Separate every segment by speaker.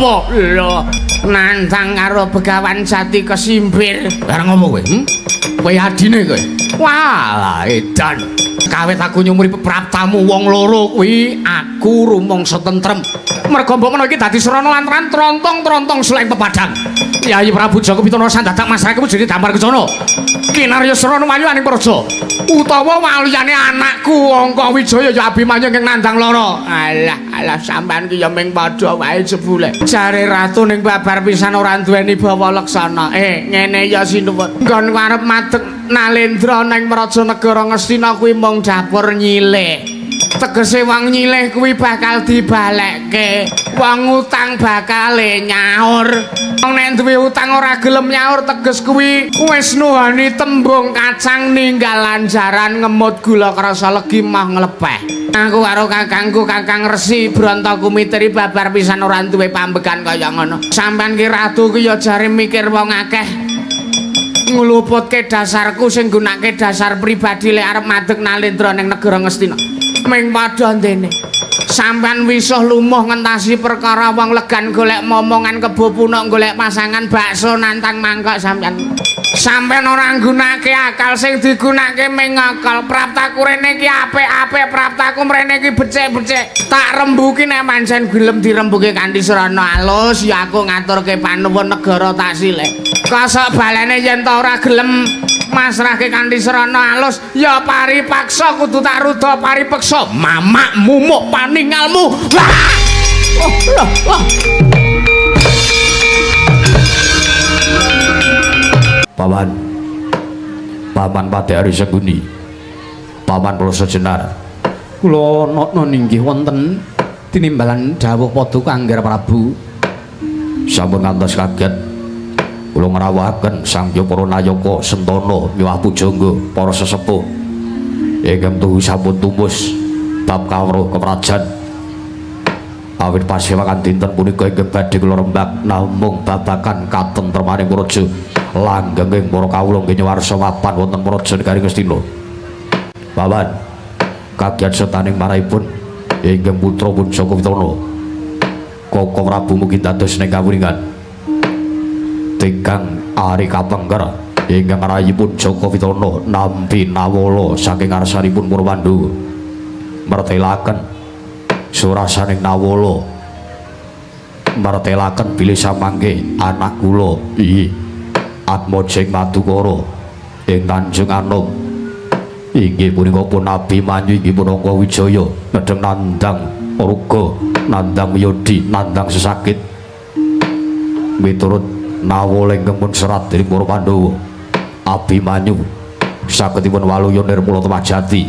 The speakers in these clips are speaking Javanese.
Speaker 1: apa? Lho, nantang karo Begawan Jati kesimpir.
Speaker 2: Bareng ngopo kowe?
Speaker 1: Kowe adine kowe. Wah, edan. Kawit aku nyumuri pepraptamu wong loro kuwi aku rumangsa tentrem. Merga mbok menawa iki dadi srana lantaran trontong-trontong suleng pepadang. Yayi Prabu Joko Pitana sandadak masrakemu jadi dampar kecono. Kinarya srana mayu aning praja. Utawa waliyane anakku Angka Wijaya ya Abimanyu ing nandang lara. Alah sampean ki ya ming padha wae jebule. Jare ratu ning babar pisan ora duweni bawa leksana. Ngene ya sinuwun. Nggon arep madeg Nalendra ning Prajanegara Ngastina kuwi mung dapur nyilih. Tegese wong nyilih kuwi bakal dibalekke. Wong utang bakale nyaur. Wong nek duwe utang ora gelem nyaur teges kuwi wis nuhani tembung kacang ninggalan jaran ngemut gula krasa legi mah nglepeh. Aku karo kakangku Kakang Resi Branta Kumitri babar pisan ora duwe pambegan kaya ngono. Sampeyan ki ratu ki ya jare mikir wong akeh. Ngluputke dasarku sing gunake dasar pribadi lek arep madeg Nalendra ning negara Ngastina. Ming padha ndene. Sampeyan wisuh lumuh ngentasi perkara wong legan golek momongan kebo punuk golek pasangan bakso nantang mangkok sampeyan. Sampeyan ora nggunake akal sing digunake ming akal. Praptaku rene iki apik-apik, praptaku mrene iki becik-becik. Tak rembuki nek pancen gelem dirembuke kanthi srana alus ya aku ngaturke panuwun negara tak silih. Kosok balene yen ta ora gelem masrahke kanthi srana alus ya paripaksa kudu tak rudha paripeksa mamak mumuk paningalmu. Paman Pati Ari Seguni, Paman Prasa Jenar. Kula notno ninggih wonten tinimbalan dawuh Paduka Angger Prabu. Sampun ngantos kaget kula ngrawuhaken Sang Para Nayaka Sentana miwah pujangga para sesepuh ingkang tuhu sampun tumbus bab kawruh keprajan. Awit pasewakan dinten punika inggih badhe kula rembak namung babagan katentremaning praja langgenging para kawula nggih nyuwarsa mapan wonten praja negari Ngastina. Paman kagiat setaning marahipun inggih putra pun Joko Pitana Koko Prabu mugi dados ning kawuningan Tingkang Ari Kapengker ingkang rayipun Joko Pitana nampi nawala saking ngarsanipun Purwandawa mertelaken surasaning nawala martelaken bilih samangke anak kula Atmajeng Madukara ing Tanjung Anom inggih punika pun Abimanyu inggih pun Angka Wijaya nedheng nandang ruga nandang yodi nandang sesakit miturut nawala ingkang pun serat dening para Pandhawa. Abimanyu sagedipun waluya nirmala Temajati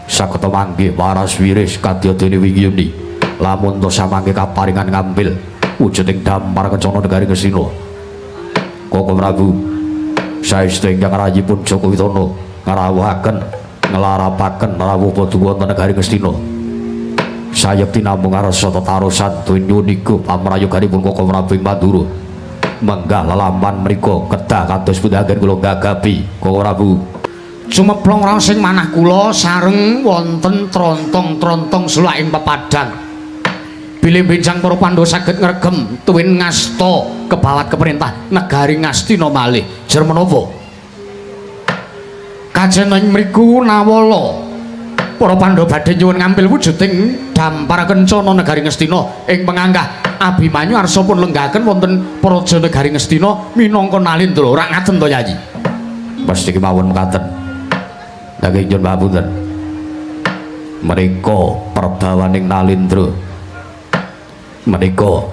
Speaker 1: sageta mangke waras wiris kadya dene wingyuni lamun to samangke kaparingan ngambil wujuding dampar kencana negari Ngastina. Koko Prabu saestu ingkang rayipun Joko Pitana ngrawuhaken nglarapaken rawuh Paduka wonten negari Ngastina. Sayekti namung ngarsa tetarosan donya nika pamrayoganipun Koko Prabu ing Mandura. Menggah lelaman mriku kedah kados pundaken kula gagapi Koko Prabu. Cumeplong rangsing manah kula sareng wonten trontong-trontong sulak ing pepadang. Bilih benjang para Pandhawa saged ngregem tuwin ngasta kebawat keperintah negari Ngastina malih. Jer menapa? Kajeneng mriku nawala para Pandhawa badhe nyuwun ngambil wujuding dampar kencana negari Ngastina ing penganggah Abimanyu arsa pun lenggaken wonten praja negari Ngastina minangka Nalendra. Ora ngaten to Yayi? Mesti kemawon mekaten. Nggih nyuwun pamunten. Menika perbawaning Nalendra menika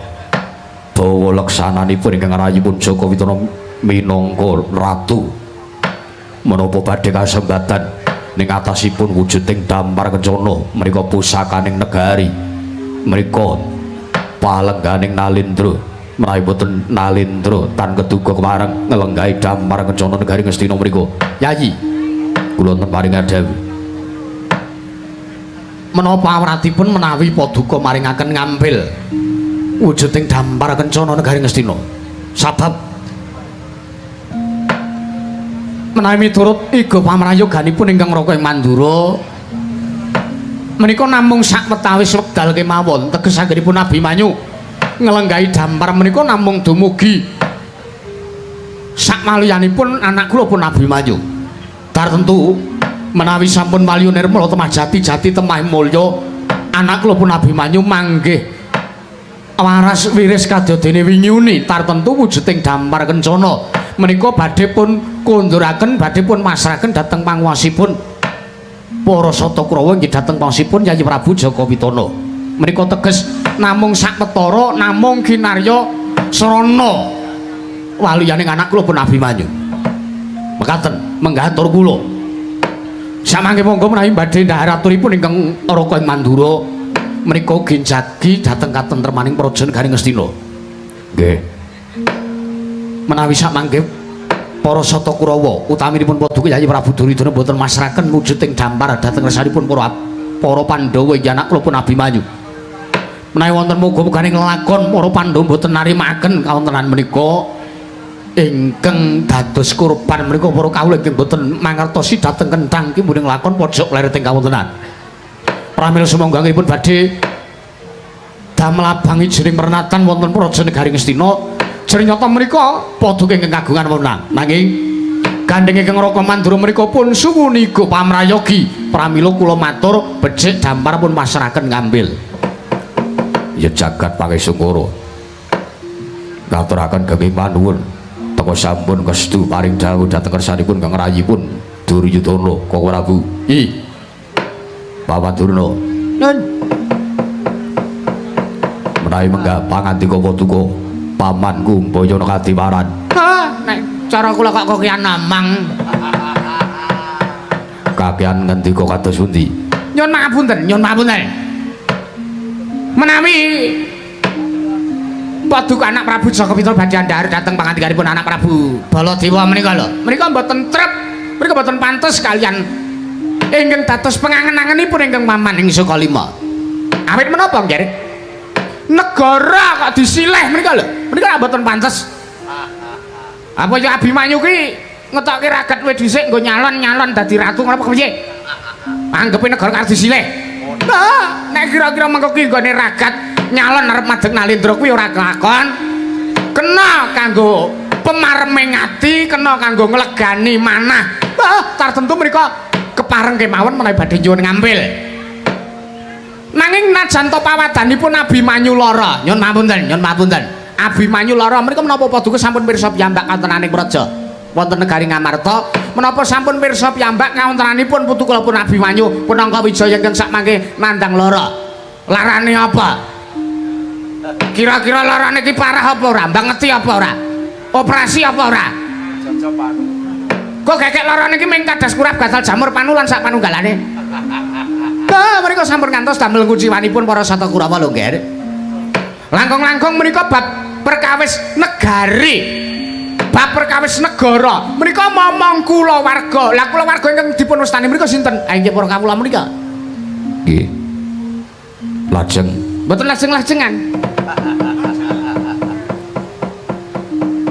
Speaker 1: bawa leksananipun ingkang rayipun Joko Pitana minangka ratu menapa badhe kasembatan ning atasipun wujuding dampar kencana menika pusakaning negari menika palengganing Nalendra menawi boten Nalendra tan keduga kemareng nglenggahi dampar kencana negari Ngastina menika. Yayi kula wonten paringan dawuh menapa awratipun menawi Paduka maringaken ngambil wujuding dampar kencana negari Ngastina sabab menawi miturut iga pamrayoganipun ingkang raka ing Mandura menika namung sak wetawis wekdal kemawon teges anggenipun Abimanyu ngelenggahi dampar menika namung dumugi sakmaliyanipun anak kula pun Abimanyu. Tartentu menawi sampun waliya nirmala temah jati temah mulya anak kula pun Abimanyu manggih waras wiris kadadene winyuni tartentu wujuding dampar kencana menika badhe pun konduraken badhe pun masrahaken dhateng panguwasipun para Sata Kurawa inggih dhateng panguwasipun Yayi Prabu Jaka Pitana. Menika teges namung sakmetara namung kinarya srana waliyaning anak kula pun Abimanyu. Mekaten menggatur kula. Samangke monggo menawi badhe ndhahar aturipun ingkang Raka Mandura menika ginjagi dhateng katentremaning praja Negaring Ngastina. Nggih. Menawi samangke para Sata Kurawa utaminipun Paduka Yayi Prabu Duryudana boten masrahaken wujuding dampar dhateng resanipun para Pandhawa inggih anak kula pun Abimanyu. Menawi wonten muga-muganing lakon para Pandhawa boten narimaken kawontenan menika ingkang dados kurban menika para kawula inggih boten mangertosi dhateng kenthang ki muring lakon pojok lereting kawontenan. Pramila sumangganipun badhe damel abangi jering pernatan wonten praja Negaring Ngastina. Jernyoto menika paduka ingkang kagungan wewenang. Nanging gandeng ingkang Raka Mandura menika pun suwuniga pamrayogi. Pramila kula matur becik dampar pun masrahaken ngambil. Ya jagat pangesungkara. Ngaturaken kenging panuwun teka sampun kestu paring dawuh dhateng kersanipun Kang Rayipun Duryudana Kang Prabu. Bapak Durna. Nun. Menawi menggah pangandika Paduka pamanku Bayana Kadiwaran. Ha, nek cara kula kok kakean namang. Kakean ngendika kados pundi? Nyun pangapunten, nyun pangapunten. Menawi Paduka anak Prabu Jaka Pitana badhe andhar dhateng pangandikanipun anak Prabu Baladewa menika lho. Menika mboten trep, menika mboten pantes kalian ingkang dados pengangen-angenipun ingkang paman ing Sukalima. Awit menapa nggih? Negara kok disilih menika lho. Menika mboten pantes. Apa ya Abimanyu ki ngetokke ragat kowe dhisik nggo nyalon dadi ratu ngono apa piye? Anggepe negara kok disilih. Nah, nek kira-kira mengko ki nggone ragat nyalon arep madeg Nalendra kuwi ora kelakon. Kena kanggo pemarming ati, kena kanggo nglegani manah. Tartentu menika kepareng kemawon menawi badhe nyuwun ngambil. Nanging najan to pawadanipun Abimanyu lara, nyun pamunten, nyun pamunten. Abimanyu lara menika menapa Paduka sampun pirsa piyambak kawontenaning praja wonten negari Ngamarta, menapa sampun pirsa piyambak kawontenanipun putu kula pun Abimanyu punangka wijaya ingkang sakmangke nandang lara. Larane apa? Kira-kira larane ki parah apa ora? Mbangeti apa ora? Operasi apa ora? Kok gekek larane ki mung kadas kurap gatal jamur panulan sak panunggalane. Menika sampun ngantos damel kuciwanipun para Sata Kurawa lho nggih. Langkung-langkung menika bab perkawis negari. Bab perkawis negara. Menika momong kula warga. Lah kula warga ingkang dipun wastani menika sinten? Ah inggih para kawula menika. Nggih. Lajeng. Mboten lajeng-lajengan.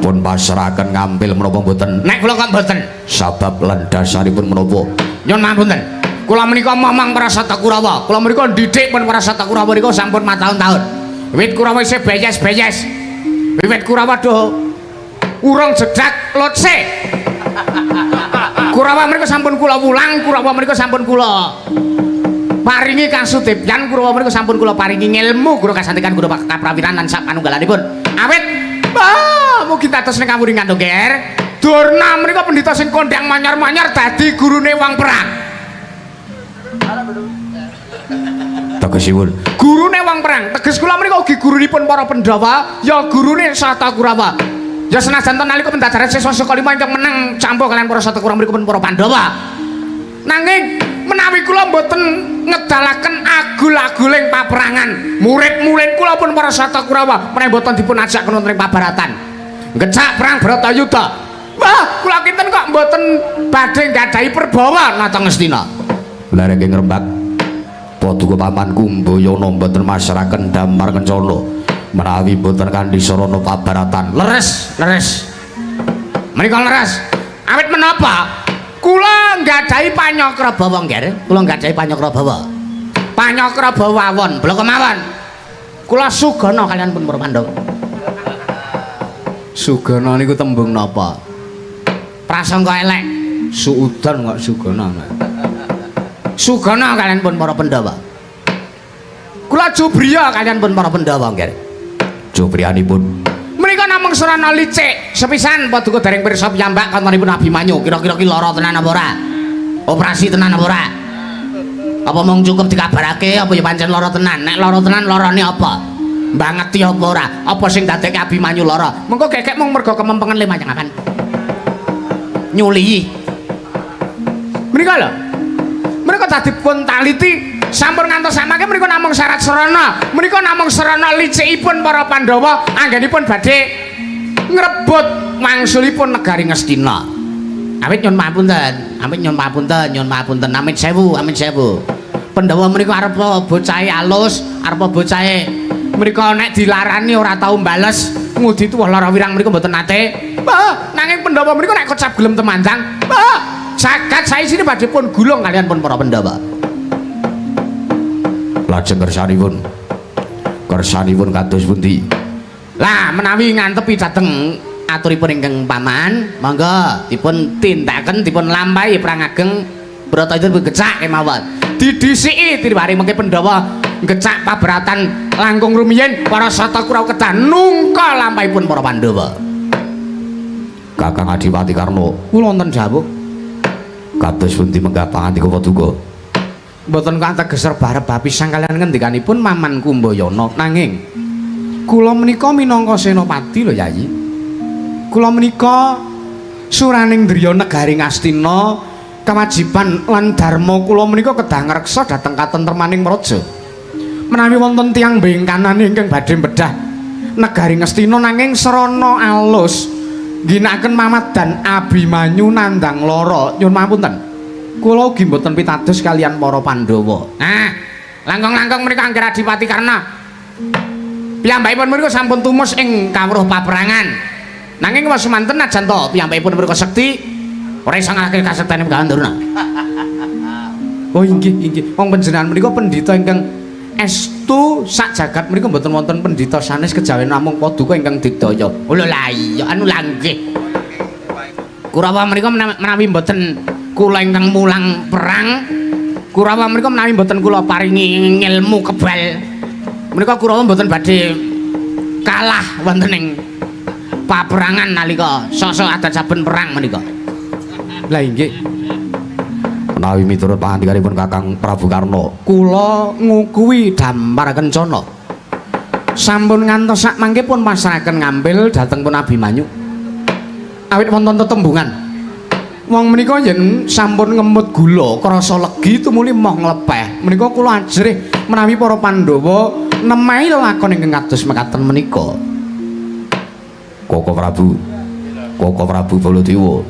Speaker 1: Pun pasrahaken ngambil menapa mboten? Nek kula kok mboten. Sabab lan dasaripun menapa? Nyun mapunten. Kula menika momong para Sata Kurawa. Kula menika ndidik pun para Sata Kurawa menika sampun matahun-tahun. Wiwit Kurawa isih beyes-beyes. Wiwit Kurawa do urung jedak lotse. Kurawa menika sampun kula wulang, Kurawa menika sampun kula paringi kasudipyan, Kurawa menika sampun kula paringi ngilmu guru kasantikan guru kaprawiran lan sak panunggalanipun. Awit mugi dados ning kawuringan to, Nger. Durna menika pendhita sing kondang manyar-manyar dadi gurune wong perang. Tegesipun gurune wong perang, teges kula menika ugi gurunipun para Pandhawa, ya gurune Sata Kurawa. Ya senajan to nalika pendadaran siswa Sukalima ingkang menang campuh kalian para Sata Kurawa menika pun para Pandhawa. Nanging menawi kula mboten ngedalaken agul-aguling paperangan, murid-murid kula pun para Sata Kurawa menawi mboten dipun ajak wonten ing pabaratan. Ngecak perang Bratayuda. Wah, kula kinten kok mboten badhe nggadahi perbawa natang Ngastina. Lareng ngrembak Paduka pamanku Mbayana mboten masrahaken damar kencana menawi mboten kanthi sarana pabaratan. Leres, leres. Menika leres. Awit menapa? Kula nggadahi panyakra bawa, Nger. Kula nggadahi panyakra bawa. Panyakra bawawon, blok kemawon. Kula sugana kalian pun para Pandhawa. Sugana niku tembung napa? Prasangka elek. Suudan kok sugana. Sugana kalian pun para Pandhawa. Kula Jubriya kalian pun para Pandhawa nggih. Jubriyanipun menika namung Surana licik sepisan paduka dereng pirsa piyambak kantonipun Abimanyu. Kira-kira ki lara tenan apa ora? Operasi tenan apa ora? Apa mung cukup dikabarake apa ya pancen lara tenan? Nek lara tenan larane apa? Mbangeti apa ora? Apa sing dadekke Abimanyu lara? Mengko gekek mung mergo kemempengan le manjangaken. Nyuli. Menika lho. Menika dadi pun taliti sampun ngantos samangke menika namung syarat serana. Menika namung serana licikipun para Pandhawa anggenipun badhe ngrebut wangsulipun negari Ngastina. Awit nyun papunten, amit sewu. Pandhawa menika arep bocahe alus, arep bocahe menika nek dilarani ora tau mbales, ngudi tuwuh lara wirang menika mboten nate. Nanging Pandhawa menika nek kocap gelem temandang, saged saisine badhe pun gulung kalian pun para Pandhawa. Lajeng kersanipun kados pundi? Lah menawi ngantepi dhateng aturipun ingkang paman, monggo dipun tindakaken dipun lampahi perang ageng Bratayuda gecak kemawon. Didhisiki tiwari mengke Pandhawa gecak paberatan langkung rumiyin para sata Kurawa kedah nungka lampahipun para Pandhawa. Kakang Adiwati Karna, kula wonten dawuh. Kados pundi menggah pangandika paduka? Mboten kategeser barep pisang kalian ngendikanipun Maman Kumbayana, nanging kula menika minangka senopati lho Yayi. Kula menika suraning driya negari Ngastina, kewajiban lan dharma kula menika kedah ngreksa dhateng katentremaning praja. Menawi wonten tiyang bengkanan ingkang badhe bedah negari Ngastina nanging serana alus ginakaken Mamat dan Abimanyu nandang lara, nyuwun pamunten. Kula ugi mboten pitados kalian para Pandhawa. Nah, langkung-langkung menika Angger Adipati Karna piyambakipun menika sampun tumus ing kawruh paperangan. Nanging wis semanten najan to piyambakipun menika sekti ora iso ngalahke kasektenipun Gandurna. Oh inggih. Wong panjenengan menika pendhita ingkang estu sak jagat menika mboten wonten pendhita sanes kejawen namung paduka ingkang digdaya. Oh lho la iya anu langgih. Kurawa menika menawi mboten kula ingkang mulang perang, Kurawa menika menawi mboten kula paringi ilmu kebal, menika Kurawa mboten badhe kalah wonten ing paperangan nalika sasa adat saben perang menika. Lah inggih. Menawi miturut pangandikanipun Kakang Prabu Karna, kula ngukuhi Dampar Kencana. Sampun ngantos sak mangke pun pasrahaken ngambil dhateng pun Abimanyu. Awit wonten tetembungan. Wong menika yen sampun ngemut gula krasa legi tumuli moh nglepeh. Menika kula ajrih menawi para Pandhawa nemahi lakon ingkang kados mekaten menika. Koko Prabu Baladewa.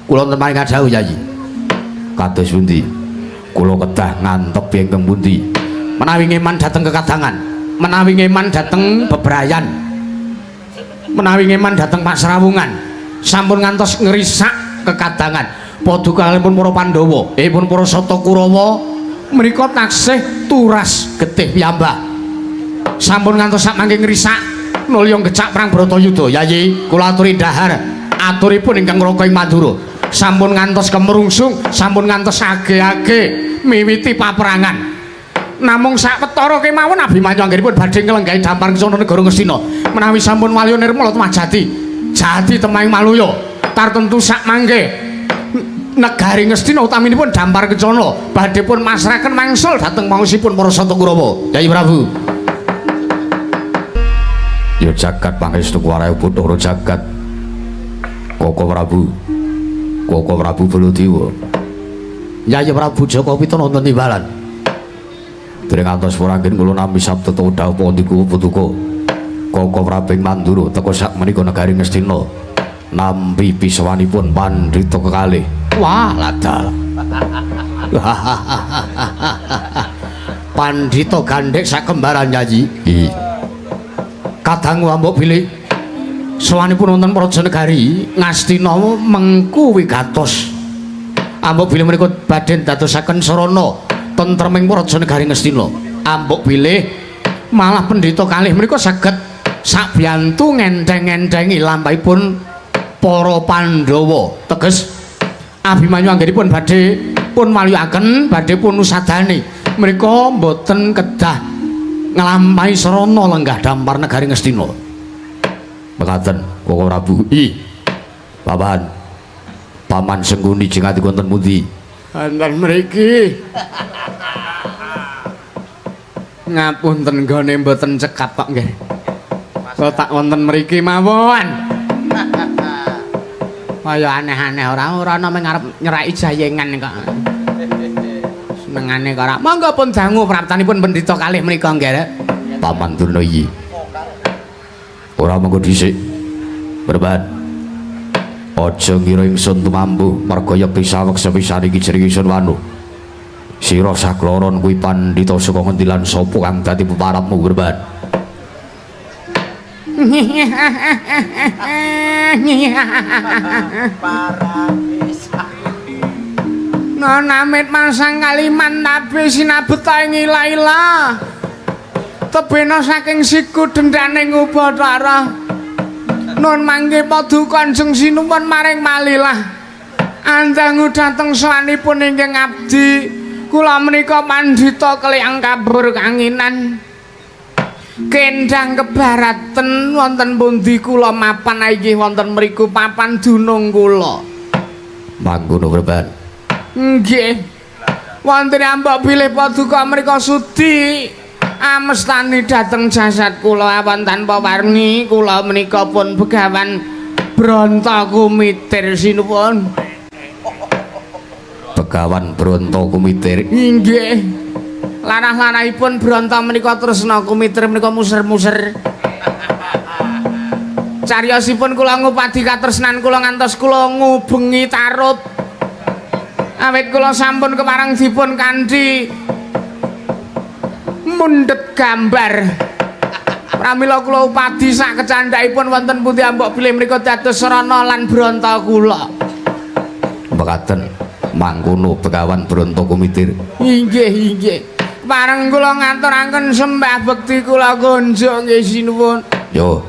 Speaker 1: Kula wonten paring kadhawuh Yayi. Kados pundi? Kula kedah ngantep ingkang pundi? Menawi ngeman dhateng kekadangan, menawi ngeman dhateng bebrayan, menawi ngeman dhateng Pasrawungan, sampun ngantos ngrisak kekadangan paduka kalipun para Pandhawa pun para Sata Kurawa menika taksih turas getih piyambak sampun ngantos sak mangke ngrisak nulya gecak perang Bratayuda. Yayi kula aturi dhahar aturipun ingkang ngraka ing Mandura sampun ngantos kemerungsung sampun ngantos age-age miwiti paperangan namung sak petara kemawon Abimanyu anggenipun badhe nglenggahi Dampar Kencana negara Ngastina menawi sampun walya nirmala tumajati jati temahing Maluya tartentu sak mangke negari Ngastina utaminipun Dampar Kencana badhe pun masrahaken mangsul dhateng panguwasipun para Sata Kurawa. Yayi Prabu. Ya jagat pangestu kuwarahe Bathara jagat. Koko Prabu Baladewa. Yayi Prabu Jaka Pitana wonten timbalan. Dereng ngantos puranggen kula nampi sabda dawuh pandika paduka. Koko Prabu Mandura teka sak menika negari Ngastina. Nampi pisawanipun pandhita kekalih. Wah, ladal. Pandhita gandhek sak kembaran Yayi. Kadang mbok bilih sawanipun wonten praja negari Ngastina mengku wigatos. Ambok bilih menika badhe dadosaken sarana tentreming praja negari Ngastina. Ambok bilih malah pendhita kalih menika saged sabiyantu ngendheng-endhengi lampahipun para Pandhawa. Teges Abimanyu anggenipun badhe pun malyaken badhe pun usadani menika mboten kedah nglampahi sarana lenggah dampar negari Ngastina. Mekaten Koko Prabu. Paman Sengguni jengati wonten pundi? Wonten mriki. Ngapunten nggone mboten cekap kok nggih. Tak wonten mriki mawon. Kaya aneh-aneh ora ana mung ngarep nyeraki jayengan kok. Senengane kok ora. Monggo pun dangu praptanipun pendhita kalih menika nggih. Paman Durnayi. Ora monggo dhisik. Berbat. Aja ngira ingsun tumambu merga yekti saweg sepisan iki jeneng ingsun wanu. Sira sakloron kuwi pandhita saka ngendi lan sapa kang dadi peparapmu Berbat? Namit masang kaliman tapi sinabeta ing ila-ila. Tebena saking siku dendane Ubathara. Nun mangke padu Kanjeng Sinuwun maring Malilah. Andangu dhateng sawanipun ingkang abdi. Kula menika pandhita kaliyan kabur kanginan. Kendhang kebaraten wonten pundi kula mapan inggih wonten mriku papan dunung kula. Mangkono Praban. Nggih. Wonten ambak bilih paduka menika sudi amestani dhateng jasad kula awan tanpa warni kula menika pun begawan Branta Kumitir sinuwun. Begawan Branta Kumitir. Nggih. Lanah-lanahipun Branta menika tresna Kumitir menika muser-muser. Cariyosipun kula ngupadi katresnan kula ngantos kula ngubengi tarub. Awit kula sampun kepareng dipun kanthi mundhet gambar. Pramila kula upadi sak kecandhaipun wonten pundi ambok bilih menika dados sarana lan Branta kula. Mekaten mangkono Begawan Branta Kumitir. Inggih, inggih. Pareng kula ngaturaken sembah bekti kula konjo nggih sinuwun. Yo,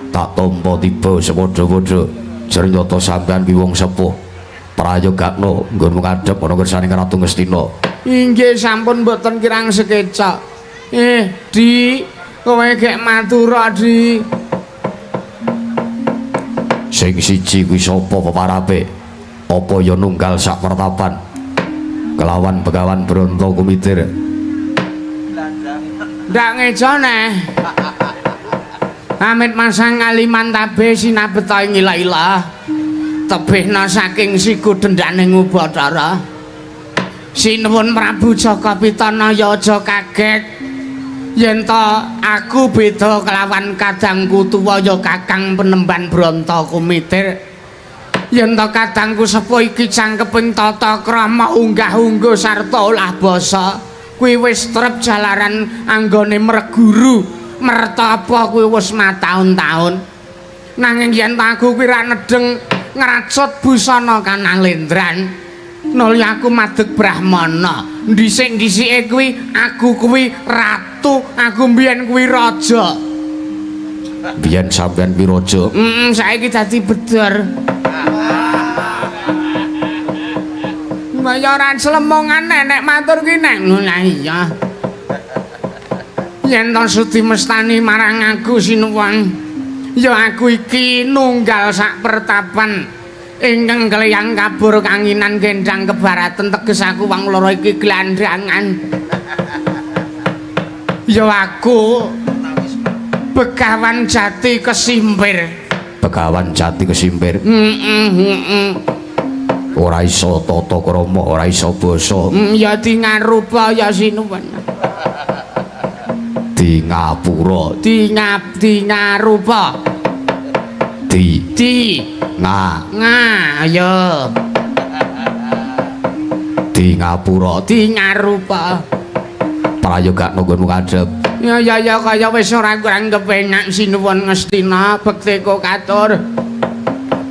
Speaker 1: tak tampa tiba sepadha-padha jernyoto sampean ki wong sepuh. Prayogakno nggonmu kadhep ana kersaning Ratu Ngastina. Inggih sampun mboten kirang sekeca. Di, kowe gek matura, Di. Sing siji kuwi sapa peparape? Apa ya nunggal sak pertapan kelawan Begawan Branta Kumitir? Ndak ngejone. Amit masang ngaliman tabe sinabeta ing ila-ila. Tebihna saking siku dendane Ubathara. Sinuwun Prabu Jaka Pitanaya aja kaget yen to aku beda kelawan kadangku tuwa ya Kakang Penemban Branta Kumitir. Yen to kadangku sepuh iki cangkeping tata krama unggah-ungguh sarta olah basa kuwi wis trep jalaran anggone mreguru mertapa kuwi wis mataun-taun. Nanging yen aku kuwi ra nedeng ngracut busana Kanalendran nuli aku madeg Brahmana. Dhisik-dhisike kuwi aku kuwi ratu, aku mbiyen kuwi raja. Biyen sampean kuwi raja? Saiki dadi bedor. Kaya ora slemongan nek matur ki nek ngono iya. Yen to sudi mestani marang aku sinuwun, ya aku iki nunggal sak pertapan ingkang keleyang kabur kanginan gendang kebaraten teges aku wong loro iki glandrangan. Ya aku Begawan Jati Kesimpir. Begawan Jati Kesimpir. Ora iso tata krama, ora iso basa. Ya di ngarupa ya sinuwun. Di ngapura, di ngarupa. Di ayo. Di ngapura, di ngarupa. Prayogakno nggonmu kadhep. Ya kaya wis ora kurang kepenak sinuwun Ngastina bekti kok katur.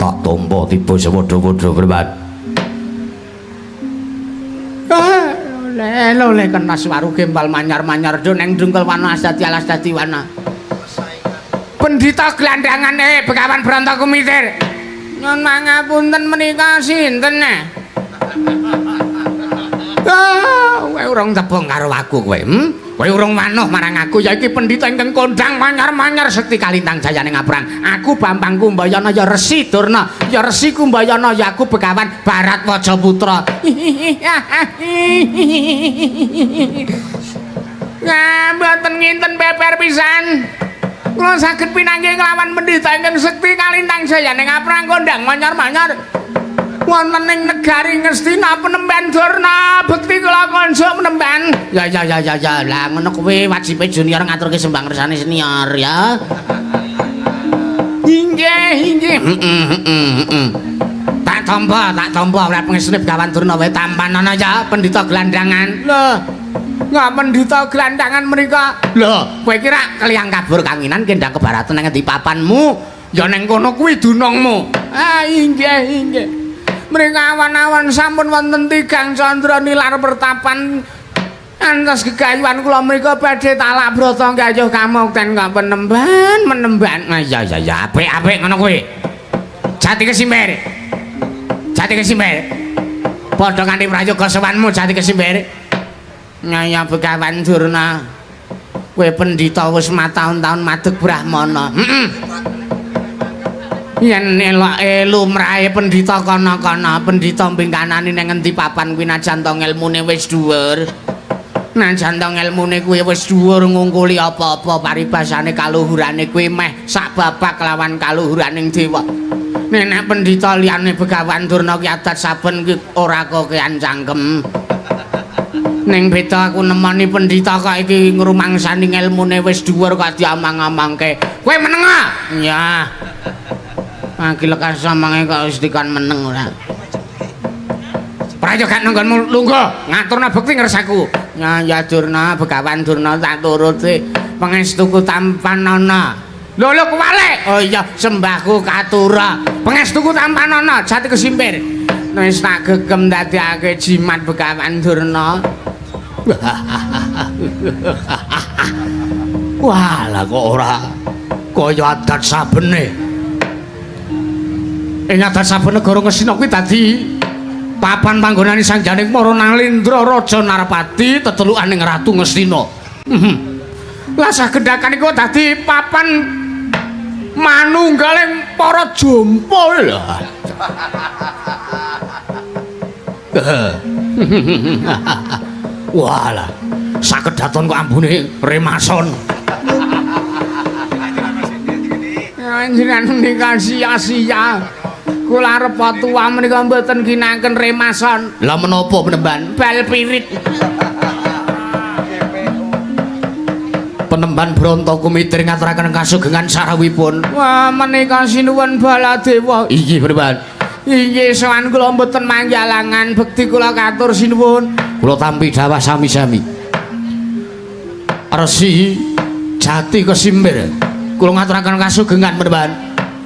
Speaker 1: Tak tampa tiba sepadha-padha Berbat. Lelo le kena swaru gembal manyar-manyar do neng dungkel wana asdati alas dadi wana. Pendhita gelandangan Begawan Branta Kumitir. Nyun mangapunten menika sinten kowe urung tebong karo aku kowe. Kowe urung manuh marang aku ya iki pendhita ingkang kondang manyar-manyar Sekti Kalintang Jayane Ngaprang. Aku Bambang Kumbayana ya Resi Durna, ya Resi Kumbayana ya aku Begawan Baratwaja Putra. Mboten nginten beber pisan. Kula saged pinanggih kelawan pendhita ingkang Sekti Kalintang Jayane Ngaprang kondang manyar-manyar wonten ing negari Ngastina Penemban Durna bekti kula konjuk Penemban. Ya lah ngono kuwi wajibe junior ngaturke sembah ngersane senior ya. Inggih. Tak tampa oleh pengesnip Begawan Durna wae tampanana ya pendhita gelandangan. Lho. Nggak pendhita gelandangan mereka. Lho, kowe kira keliyang kabur kanginan kendang kebaratan nang endi papanmu? Ya ning kono kuwi dunungmu. Inggih. Mereka awan-awan sampun wonten tigang candra nilar pertapan antos gegayuhan kula mrika badhe talak brata gayuh kamukten kok Penemban. Ya apik ngono kuwi. Jati kesimber. Padha kanthi prayoga sowanmu Jati kesimber. Nyaya Begawan Durna. Kowe pendhita wis mataun-taun madeg Brahmana. Yen eloke lumrahe pendhita kana-kana, pendhita pingkanane ning endi papan kuwi najan to ngelmune wis dhuwur. Najan to ngelmune kuwi wis dhuwur ngungkuli apa-apa paribasane kaluhurane kuwi meh sak babak kelawan kaluhuraning dewa. Nek pendhita liyane Begawan Durna ki adat saben ki ora kokean cangkem. Ning beda aku nemoni pendhita kok iki ngrumangsani ngelmune wis dhuwur kok diamang-amangke. Kowe meneng ah? Ya. Iki lekas samange kok wis dikan meneng ora. Prayoga nanggonmu lungguh ngaturna bekti ngersaku. Ya Durna Begawan Durna tak turuti pangestuku tampanana. Lho kuwale. Oh iya sembahku katura. Pangestuku tampanana Jati Kesimpir. Wis tak gegem dadekake jimat Begawan Durna. Walah kok ora kaya adat sabene. Ing adat saben negara Ngastina kuwi dadi papan panggonane Sangjaning Para Nalendra Raja Narpati tetelukaning Ratu Ngastina. Lah sagendakan iku dadi papan manunggaling para jompo lho. Walah, sakedaton kok ambune remason. Panjenengan menika sia-sia. Kula arep tuwa menika mboten ginakaken remason. Lah menapa Penemban? Bal pirit. Penemban Branta Kumitir ngaturaken kasugengan sarawipun. Wah, menika sinuwun Baladewa. Inggih, Penemban. Inggih, sowan kula mboten manggalangan bekti kula katur sinuwun. Kula tampi dawah sami-sami. Resi Jati Kesimpir. Kula ngaturaken kasugengan Penemban.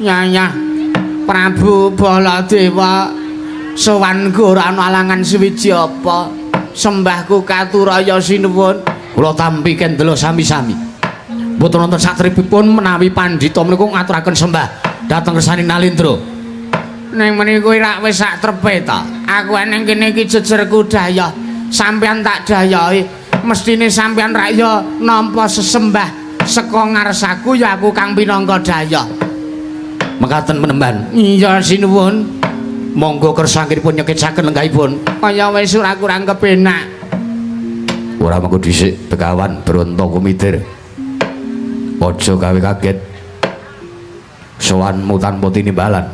Speaker 1: Ya. Prabu Baladewa sowan ora ana alangan suwiji apa. Sembahku katuraya sinuwun. Kula tampi kendelo sami-sami. Mboten wonten satripipun menawi pandhita menika ngaturaken sembah dhateng Resani Nalendra. Ning menika rak wis sak trepe ta. Aku ning kene iki jejerku daya. Sampeyan tak dayahi. Mestine sampeyan rak ya nampa sesembah saka ngarsaku ya aku kang pinangka daya. Mekaten Penemban. Iya sinuwun. Monggo kersa anggenipun nyekitaken lenggahipun. Kaya wis ora kurang kepenak. Ora mengko dhisik Begawan Branta Kumitir. Aja gawe kaget. Sowanmu tanpa tinimbalan.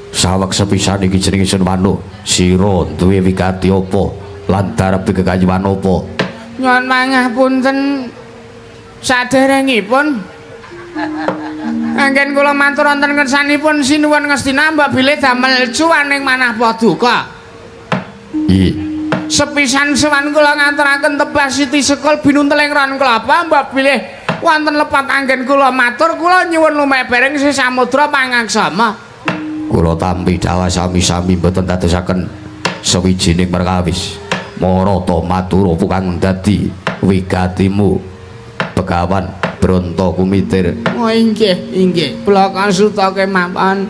Speaker 1: Saweg sepisan iki jenenge Sun Wanuh. Sira duwe wigati apa? Lan darep kekayuhan apa? Nyuwun mangapunten saderengipun. Anggen kula matur wonten kersanipun sinuwun Ngastina mbok bilih damel cuwaning manah paduka. Iya. Sepisan sowan kula ngaturaken tebah Siti Sekul binunteling ron klapa mbok bilih wonten lepat anggen kula matur kula nyuwun lumek bareng sesamudra pangaksama. Kula tampi dawah sami-sami mboten dadosaken sawijining perkawis. Marata matur kang dadi wigatimu Begawan Bronto Kumitir.
Speaker 2: Oh inggih Blaka Suta kemawan.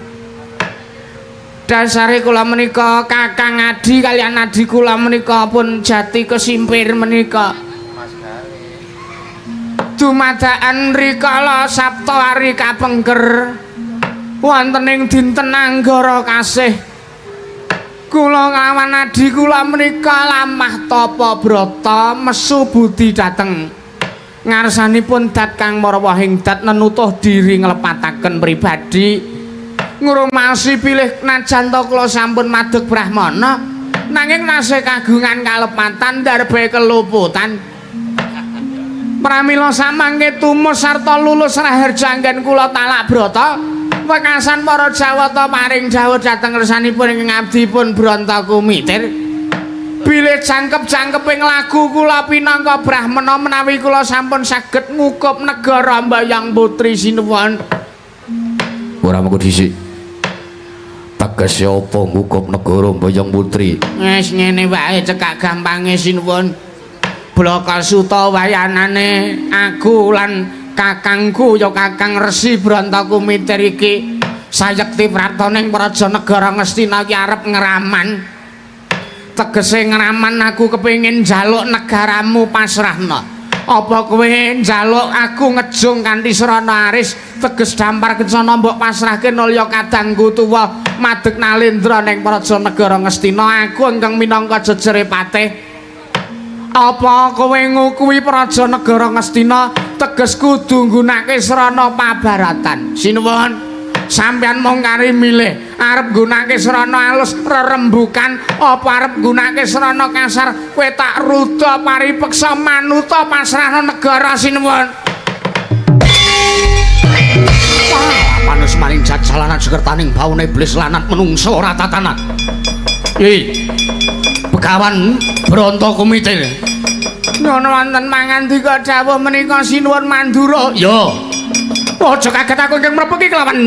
Speaker 2: Dasare kula menika Kakang Adi kaliyan adi kula menika pun jati kesimpir menika. Dumadakan rikala Sabta ari kapengker wonten ing dinten Anggara kasih kula kawan adi kula menika lamah tapa brata mesu budi dateng ngarsanipun dat kang marawahing dat nenutuh diri nglepataken pribadi ngrumaosi pilih najan to kula sampun madeg brahmana nanging nasih kagungan kalepatan darbe keluputan pramila samangke tumus sarta lulus raharja anggen kula talak brata wekasan para Jawata paring dawuh dhateng ngersanipun ing abdi pun Bronto Kumitir bilih jangkep-jangkeping lagu kula pinangka brahmana menawi kula sampun saged ngukup negara Mbayang Putri sinuwun.
Speaker 1: Ora mengko dhisik tegese apa ngukup negara Mbayang Putri?
Speaker 2: Wis ngene wae cekak gampange sinuwun. Blaka Suta wayanane aku lan kakangku ya Kakang Resi Bronto Kumitir iki sayekti pratoning praja negara Ngastina iki arep ngraman. Tegese ngraman aku kepengin njaluk negaramu pasrahna. Apa kowe njaluk aku ngejung kanthi srana aris teges dampar kencana mbok pasrahke nulya kadangku tuwa madeg nalendra ning praja negara Ngastina aku ingkang minangka jejere patih. Apa kowe ngukui praja negara Ngastina teges kudu nggunakake srana pabaratan. Sinuwun sampeyan mung kari milih arep nggunakake srana alus rerembukan apa arep nggunakake srana kasar kowe tak rudha paripeksa manuta pasrahna negara sinuwun. Panus maring jajalanan sekertaning baune iblis lanat menungso ora tatanan. Begawan Bronto Kumitir. Nono wonten mangandika dawuh menika sinuwun Mandura.
Speaker 1: Ya.
Speaker 2: Aja kaget aku ingkang mrepeki kelawan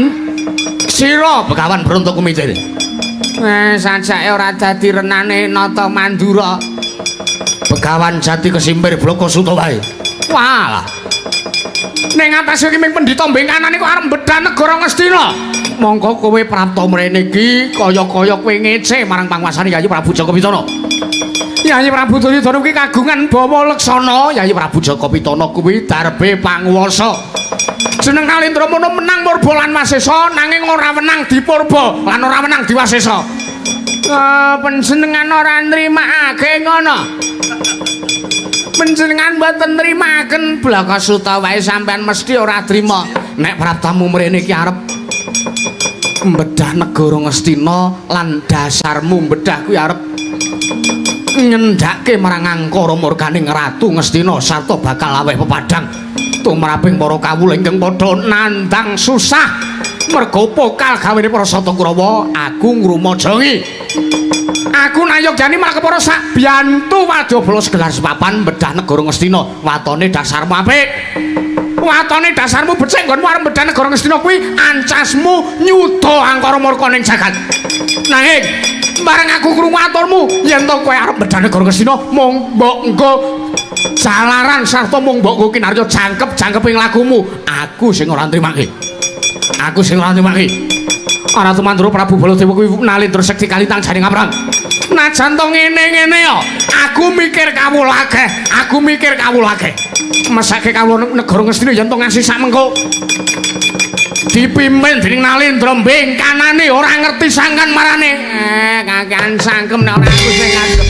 Speaker 2: sira Begawan Bronto Kumitir. Sajake ora dadi renane nata Mandura.
Speaker 1: Begawan jati kesimpir Blaka Suta wae.
Speaker 2: Walah. Ning atas iki ming pendhita mbengkanane kok arep mbedhah negara Ngastina. Monggo kowe prapta mrene iki kaya-kaya kowe ngece marang panguwasane Yayi Prabu Jaka Pitana. Yayi Prabu Duryudana kuwi kagungan bawa leksana. Yayi Prabu Jaka Pitana kuwi darbe panguwasa. Jeneng Kalendra mono menang Purba lan Wasesa nanging ora menang di Purba lan ora menang di Wasesa. Panjenengan ora nrimakake ngono. Panjenengan mboten nrimaken Blaka Suta wae sampean mesti ora trima nek praptamu mrene iki arep mbedah negara Ngastina lan dasarmu mbedah kuwi arep ngendhake marang Angkara Murganing Ratu Ngastina sarta bakal aweh pepadang tumraping para kawula ingkang padha nandang susah merga pokal gawene para Sata Kurawa aku ngrumajangi aku nayogyani marang para sak biyantu wadya segelar sepapan mbedah negara Ngastina watone dasarmu apik watone dasarmu becik nggonmu arep mbedah negara Ngastina kuwi ancasmu nyuda Angkara Murka ning jagat nanging bareng aku krungu aturmu yen to kowe arep mbedah negara Ngastina mung mbok engko jalaran sarta mung mbok nggo kinarya jangkep-jangkeping lagumu aku sing ora nrimake Ratu Mandura Prabu Baladewa kuwi nalendra sekti kalitang jaring aprang najan to ngene-ngene ya aku mikir kawulake mesake kawula negara Ngastina yen to ngasih sak mengko dipimpin dening Nalendra bengkanane ora ngerti sangkan marane kakean sangkem nek ora aku sing ngadep.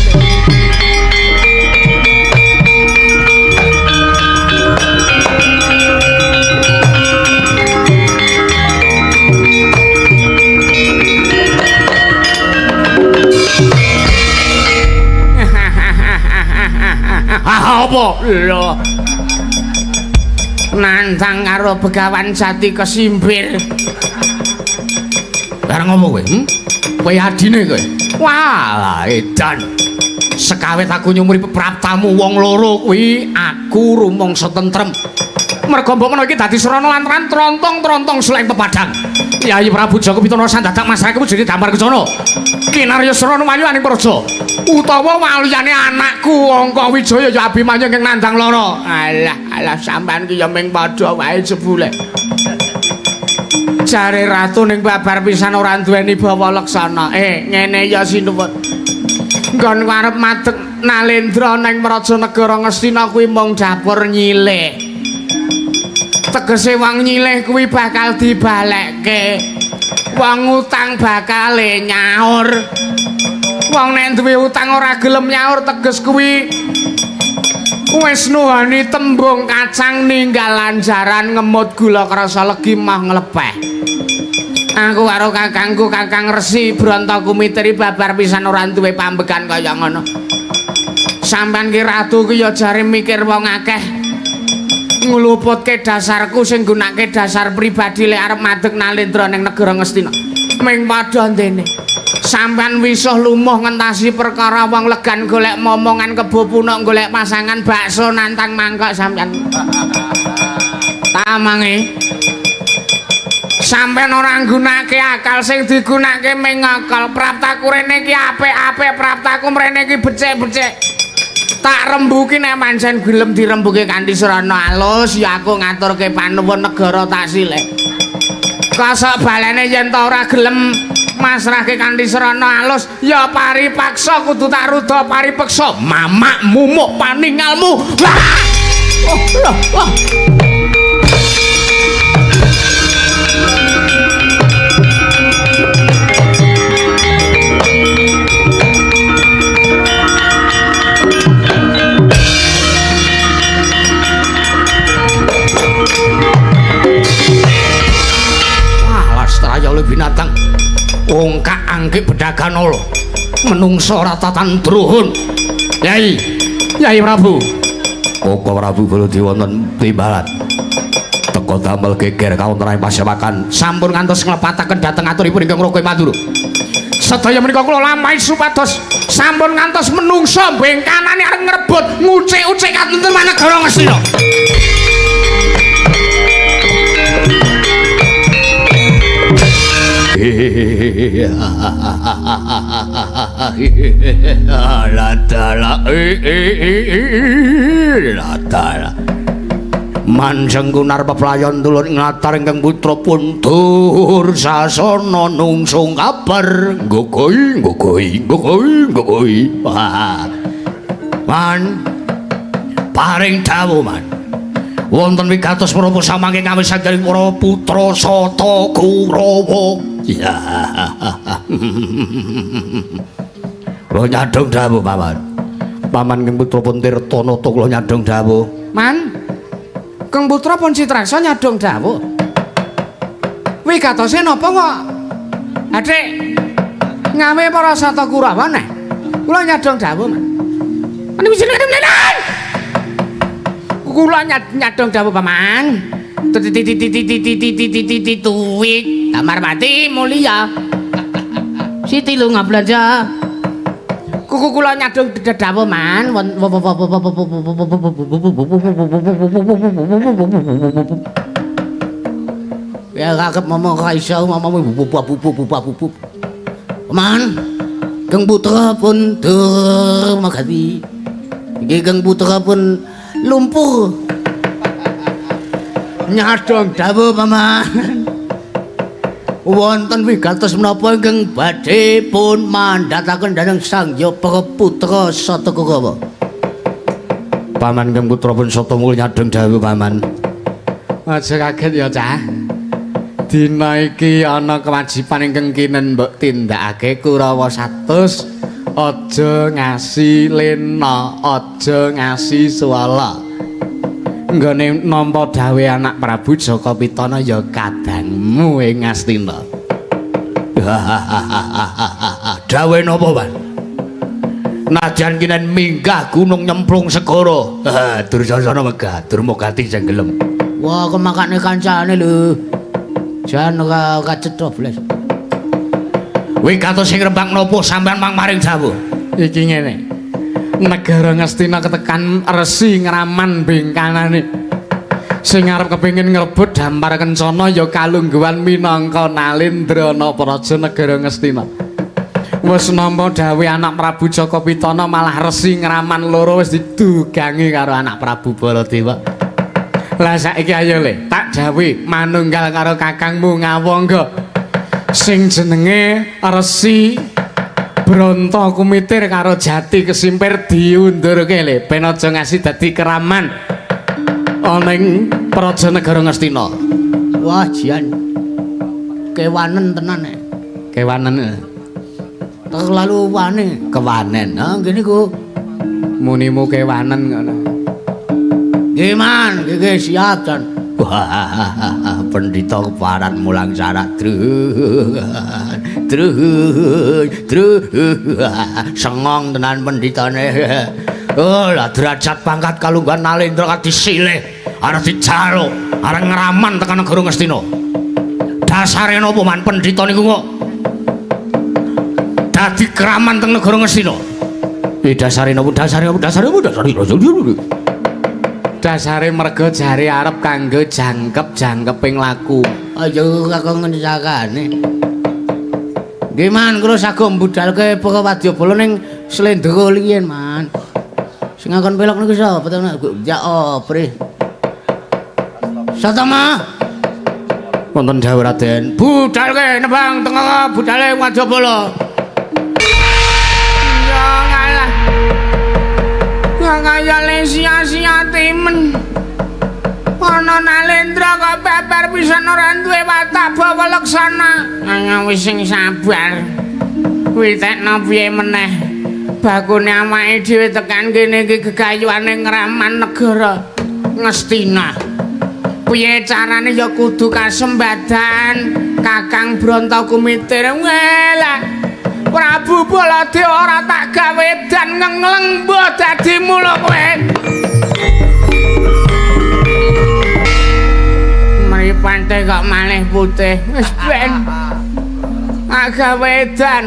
Speaker 2: Apa lho nantang karo Begawan Jati kesimpir bareng ngomong kowe kowe adine kowe walah edan sekawit aku nyumuri pepraptamu wong loro kuwi aku rumangsa tentrem
Speaker 1: Merga mbok menawa iki dadi srana lantaran trontong-trontong suleng pepadang. Yayi Prabu Jaka Pitana sandadak masyarakat jadi damar kesana. Kinarya srana mayuaning praja. Utawa waliyane anakku Angka Wijaya ya Abimanyu ing nandang lara.
Speaker 2: Alah sampean ki ya ming padha wae jebule. Jare ratu ning babar pisan ora duweni bawa leksana. Ngene ya Sinuwun. Nggon arep madeg Nalendra ning Prajanegara Ngastina kuwi mung dapur nyilih. Tegese wong nyilih kuwi bakal dibalekke. Wong utang bakal nyaur. Wong nek duwe utang ora gelem nyaur teges kuwi wis nuhani tembung kacang ninggal lanjaran ngemut gula krasa legi mah nglepeh. Aku karo kakangku Kakang Resi Brontakumitri babar pisan ora duwe pambekan kaya ngono. Sampeyan ki ratu ki ya jare mikir wong akeh. Ngluputke dasarku sing gunake dasar pribadi lek arep madeg Nalendra ning negara Ngastina. Ming padha ndene. Sampeyan wisuh lumuh ngentasi perkara wong legan golek momongan kebo punuk golek pasangan bakso nantang mangkok sampeyan. Tamange. Sampeyan ora nggunake akal sing digunake ming akal. Praptaku rene iki apik-apik, praptaku mrene iki becik-becik. Tak rembuki nek pancen gelem dirembuke kanthi srana alus ya aku ngaturke panuwun negara tak silih. Kosok balene yen ta ora gelem masrahke kanthi srana alus ya paripaksa kudu tak rudha paripeksa mamak mumuk paningalmu. Wah! Alas oleh binatang ongkak angkik bedagan olo menungso ratatan druhun. Yai Prabu Koko Prabu Baladewa wonten timbalan teka damel geger kawontenaning pasewakan sampun ngantos nglepataken dhateng aturipun ingkang Raka Madura. Sedaya menika kula lampahi supados sampun ngantos menungso bengkanane arep ngrebut ngucik-ucik katenteman negara Ngastina. Latala Manjeng Gunar peplayon dulur ngatar ingkang putra pundur sasana nungsung kabar nggogoy man paring dawuh man wonten wigatos menapa samangke ngawisaken dari para putra Sata Kurawa. Ya. Kula nyadong dawuh paman. Paman keng putra pun Tirtanata kula nyadong dawuh. Man. Keng putra pun Citraksa nyadong dawuh. Wigatose napa kok? Adik ngawe para Sata Kurawa neh. Kula nyadong dawuh, Man. Ani wis nenan. Kula nyadong dawuh paman. Tuwik Damarwati Mulia Siti Lunga Belanja kuku kula nyadong dawuh man ya kakep momong kaiso momong bubu man Kang Putra pun magati iki Kang Putra pun lumpuh nyadong dawuh paman wonten wigatos menapa ingkang badhe pun mandhataken dhateng Sangya Praputra Sata Kurawa.
Speaker 1: Paman Kang Putra pun Sata mul nyadong dawuh paman.
Speaker 2: Aja kaget ya Cah. Dina iki ana kewajiban ingkang kinen mbok tindakake Kurawa 100 aja ngasi lena, aja ngasi swala. Nggone nampa dawuh anak Prabu Jaka Pitana ya kadangmu ing Ngastina.
Speaker 1: Dawuh napa, Pak? Najan kinen minggah gunung nyemplung segara. Dursasana megah, Durmagati sing gelem.
Speaker 2: Wah, kemakane kancane lho. Jan ora kacetha blas.
Speaker 1: Wigatos sing rembang napa sampean mang maring dawuh?
Speaker 2: Iki ngene. Negara Ngastina ketekan resi ngraman bengkanane.
Speaker 1: sing arep kepengin ngrebut Dampar Kencana ya kalungguhan minangka Nalendrana Praja Negara Ngastina. Wis nampa dawuh anak Prabu Jaka Pitana malah Resi Ngraman loro wis didugangi karo anak Prabu Baladewa. Lah saiki ayo le, tak dawuh manunggal karo kakangmu Ngawangga sing jenenge Resi Bronto Kumitir karo Jati Kesimpir diundurke le ben aja ngasih dadi keraman ana ing Praja Negara Ngastina.
Speaker 2: Wah, Jian. Kewanen tenan nek.
Speaker 1: Kewanen.
Speaker 2: Terlalu wane.
Speaker 1: Kewanen.
Speaker 2: Ha, ngene ku.
Speaker 1: Munimu kewanen ngono.
Speaker 2: Nggih, Man, nggih siap, Jan.
Speaker 1: Wah, pendhita keparat mulang sarak sengong tenan pendhitane. Oh, lah derajat pangkat kalungguhan Nalendra kadi silih arep dijaluk, arep ngraman tekan negara Ngastina. Dasare napa man pendhita niku kok dadi kraman teng negara Ngastina? Dasare napa? Dasare merga jare arep kanggo jangkep-jangkeping laku.
Speaker 2: Ayo kakang ngendikane. Nggih, Man, kula saged mbudalke para wadyabala ning Slendra liyen, Man. Sing ngakon pelok niku sapa to nek ya opre. Satama.
Speaker 1: Wonten dawuh Raden, budalke nembang tengah budale wadyabala.
Speaker 2: Ya ngalah. Kaya sia-sia timen. Ana Nalendra kok beber pisan ora duwe watak bawa laksana. Nang wis sing sabar. Witekno piye meneh. Bakune awake dhewe tekan kene iki gegayuhane ngraman negara Ngastina. Piye carane ya kudu kasembadan Kakang Bronto Kumitir. Walah. Prabu Baladewa ora tak gawe dan ngengleng mbah dadi mula kowe. Mripate kok malih putih. Wis ben. Tak gawe dan.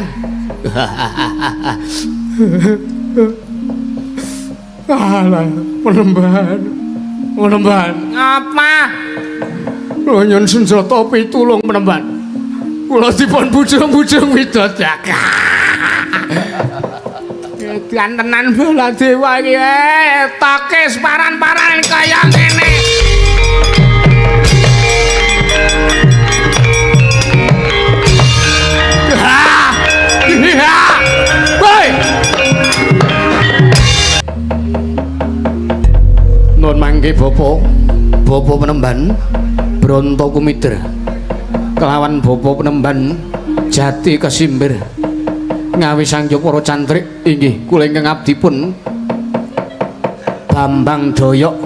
Speaker 1: Alah, Penemban.
Speaker 2: Apa?
Speaker 1: Kula nyun senjata pitulung Penemban. Kula dipun bujung-bujung widodh.
Speaker 2: Edan tenan Baladewa iki tokes paran-paran kaya ngene.
Speaker 1: Woi. Nun mangke Bapa Penemban Bronto Kumitir kelawan Bapa Penemban Jati Kesimpir ngawi sangjok para cantrik inggih kula ingkang abdipun Bambang Doyok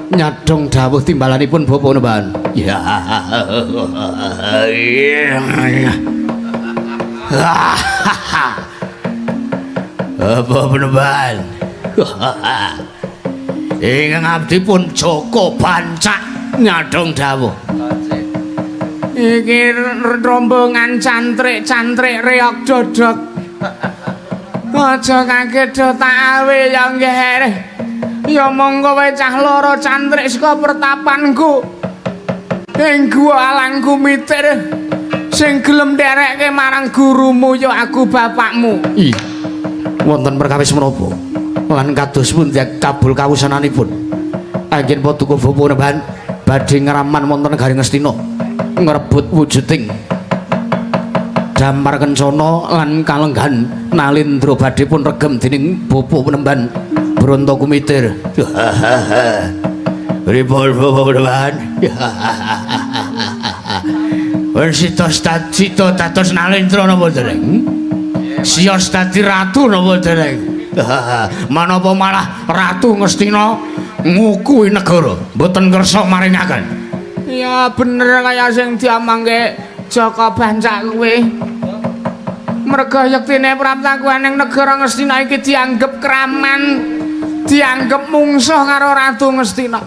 Speaker 1: nyadong dawuh timbalanipun Bapa Penemban. Ya. Bapa Penemban. Ingkang abdipun Joko Bancak nyadong dawuh.
Speaker 2: Iki rombongan cantrik-cantrik reok dodok. Aja kaget do tak awe ya nggih. Ya monggo kowe cah loro cantrik saka pertapanku. Ing Gua Alang Kumitir sing gelem nderekke marang gurumu ya aku bapakmu.
Speaker 1: Ih. Wonten perkawis menapa? Lan kados pundi kabul kawusananipun? Anggen Paduka Bapa Penemban badhe ngraman wonten negari Ngastina. Ngrebut wujuding Dampar Kencana lan kalenggan Nalendra badhe pun regem dening Bapa Penemban Bronto Kumitir. Pripun Bapa Penemban? Sitos dados Nalendra napa dereng? Sios dadi ratu napa dereng? Manapa malah ratu Ngastina ngukui negara mboten kersa maringaken?
Speaker 2: Ya bener kaya sing diomongke Jaka Bancak kuwi. Merga yektine praptakuan ning negara Ngastina iki dianggep kraman, dianggep mungsuh karo Ratu Ngastina.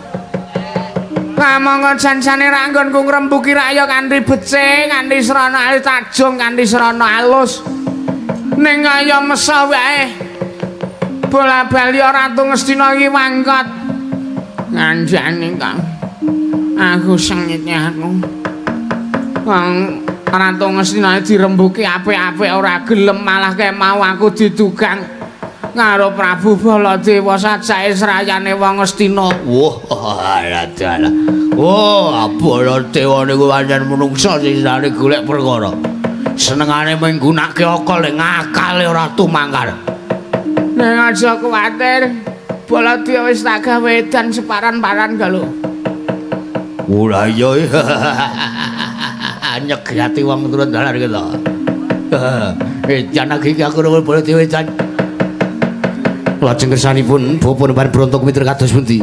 Speaker 2: Lah monggo jansane ra nggonku ngrembuki rakyat kanthi becik, kanthi srana tajung, kanthi srana alus. Ning kaya mesa wae. Bola-bali Ratu Ngastina iki mangkat. Ngandani Kang. Aku sengitnya aku. Wong Ratu Ngastina dirembuki apik-apik ora gelem malah kemau aku didugang karo Prabu Baladewa sajake srayane wong Ngastina.
Speaker 1: Wah, dalah. Oh, Baladewa niku pancen menungsa sing senengane golek perkara. Senengane menggunakake akal ning akale ora tumangkar.
Speaker 2: Ning aja kuwatir. Baladewa wis tak gawe edan separan-paran ga lho.
Speaker 1: Ora iya. Nyegrati wong turun dalan iki to. Edan iki aku ora boleh diwedan. Lajeng kersanipun bapa nemban Bronto Kumiter kados pundi?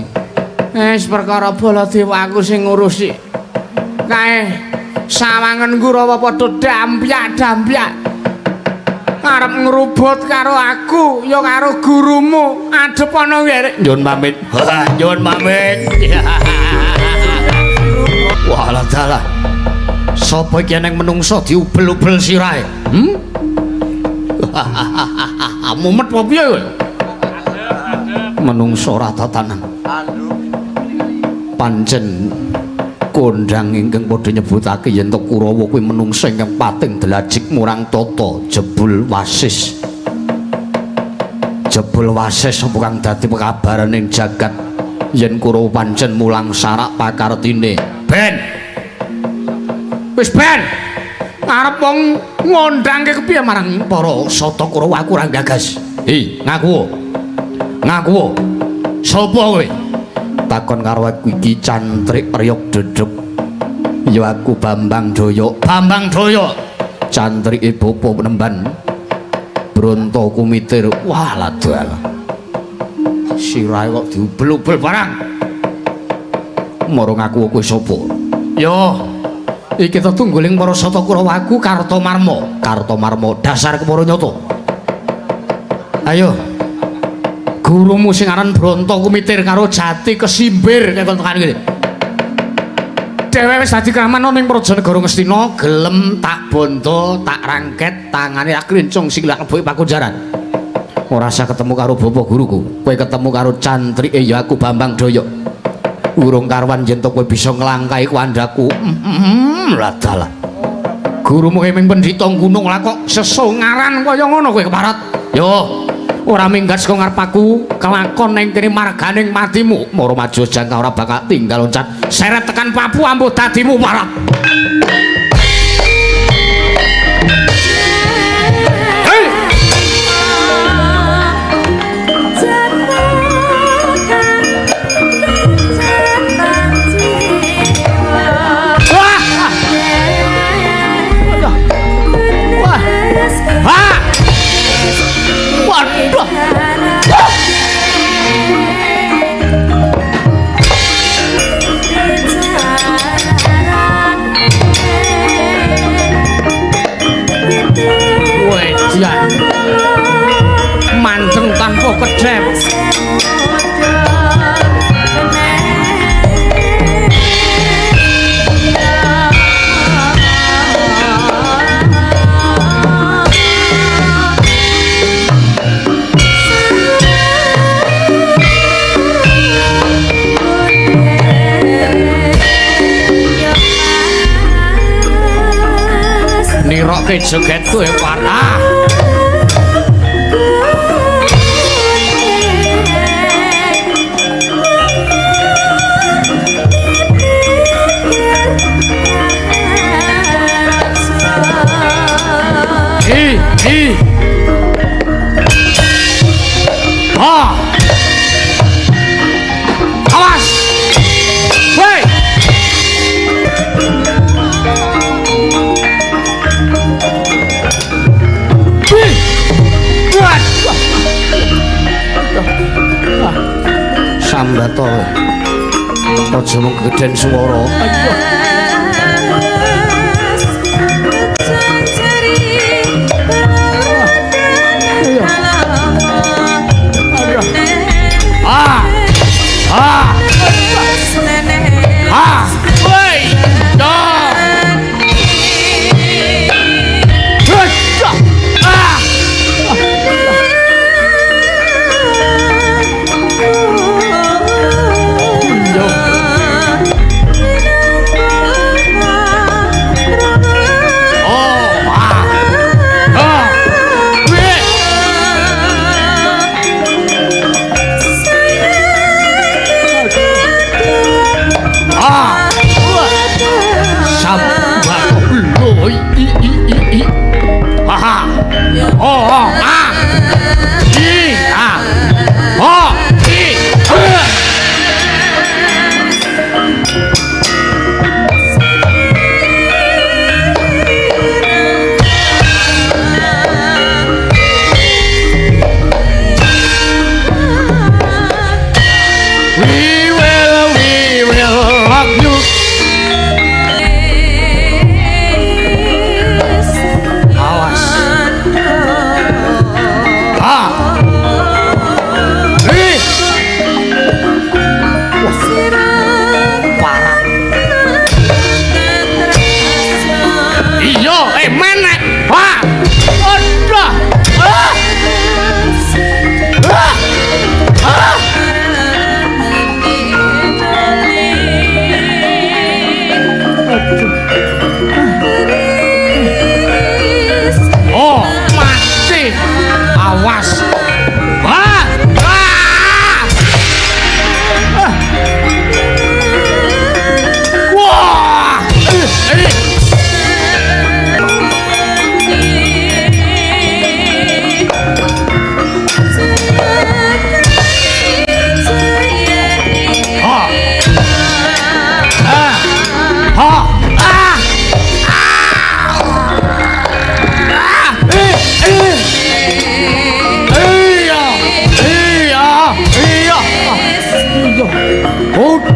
Speaker 2: Wis perkara Baladewa aku sing ngurusi. Kae sawangen Kurawa padha dampyak-dampyak. Arep ngrubut karo aku ya karo gurumu adep ana wae.
Speaker 1: Nyuwun pamit. Nyuwun pamit. Wah, dalah. Sapa iki neng menungso diubel-ubel sirahe? Mumet apa piye kowe? Menungso ora tatanan. Pancen kondhang ingkang padha nyebutake yen to Kurawa kuwi menungso ingkang pating delajik murang tata jebul wasis. Jebul wasis apa kang dadi pekabaran ing jagat yen Kurawa pancen mulang sarak pakartine. Ben. Wis ben. Arep wong ngondhangke kepiye marang para Sata Kurawa aku ora gagas. Ngaku. Ngaku. Sapa kowe? Takon karo aku iki cantrik riyok dedeg. Ya aku Bambang Daya. Bambang Daya. Cantrike bapa penemban Bronto Kumitir. Wah, ladal. Sirahe kok diubel-ubel barang. Mara ngaku kowe sapa? Yo. Iki to tungguling para Sata Kurawa aku Kartomarma. Kartomarma dasar kepara nyata. Ayo. Gurumu sing aran Bronto Kumitir karo Jati Kesimbir kaya tekan iki. Dhewe wis dadi kraman ning Prajanegara Ngastina, gelem tak bondo, tak rangket, tangane tak klincung sikilak kebuke pakunjaran. Ora usah ketemu karo bapa guruku. Kowe ketemu karo cantrike ya aku Bambang Daya. Urung karwan yen to kowe bisa nglangkai kuandaku. Lah dalah. Gurumu kemeng pendhita gunung lah kok sesungaran kaya ngono kowe keparat. Yo. Ora minggat saka ngarep aku, kelakon ning kene marganing matimu. Mara maju jangka ora bakal tinggal loncat. Seret tekan papu ambuh dadimu parat. Manteng tanpa kedep. Nirokke jogetku parah. Awas! Woi! Sambato. Aja mung gedhen swara. oi i ha ha oh oh ah i ah oh i we will rock you. Awas. Ah. Hei. Parah. Iyo, menek. Wah. Aduh. Ah. Ah. Ah. Oh, mati. Awas. Wah. Ah. Wah.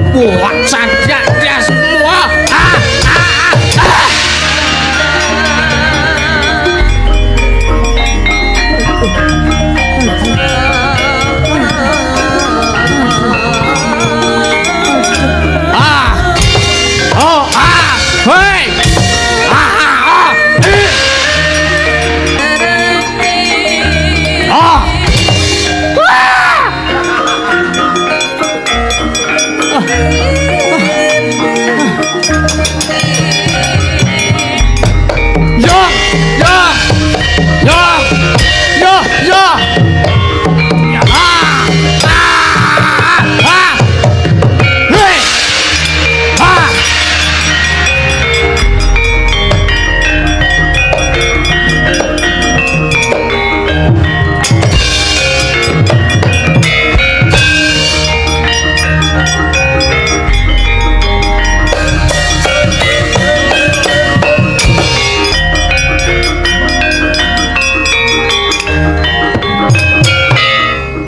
Speaker 1: Buat saja dia semua.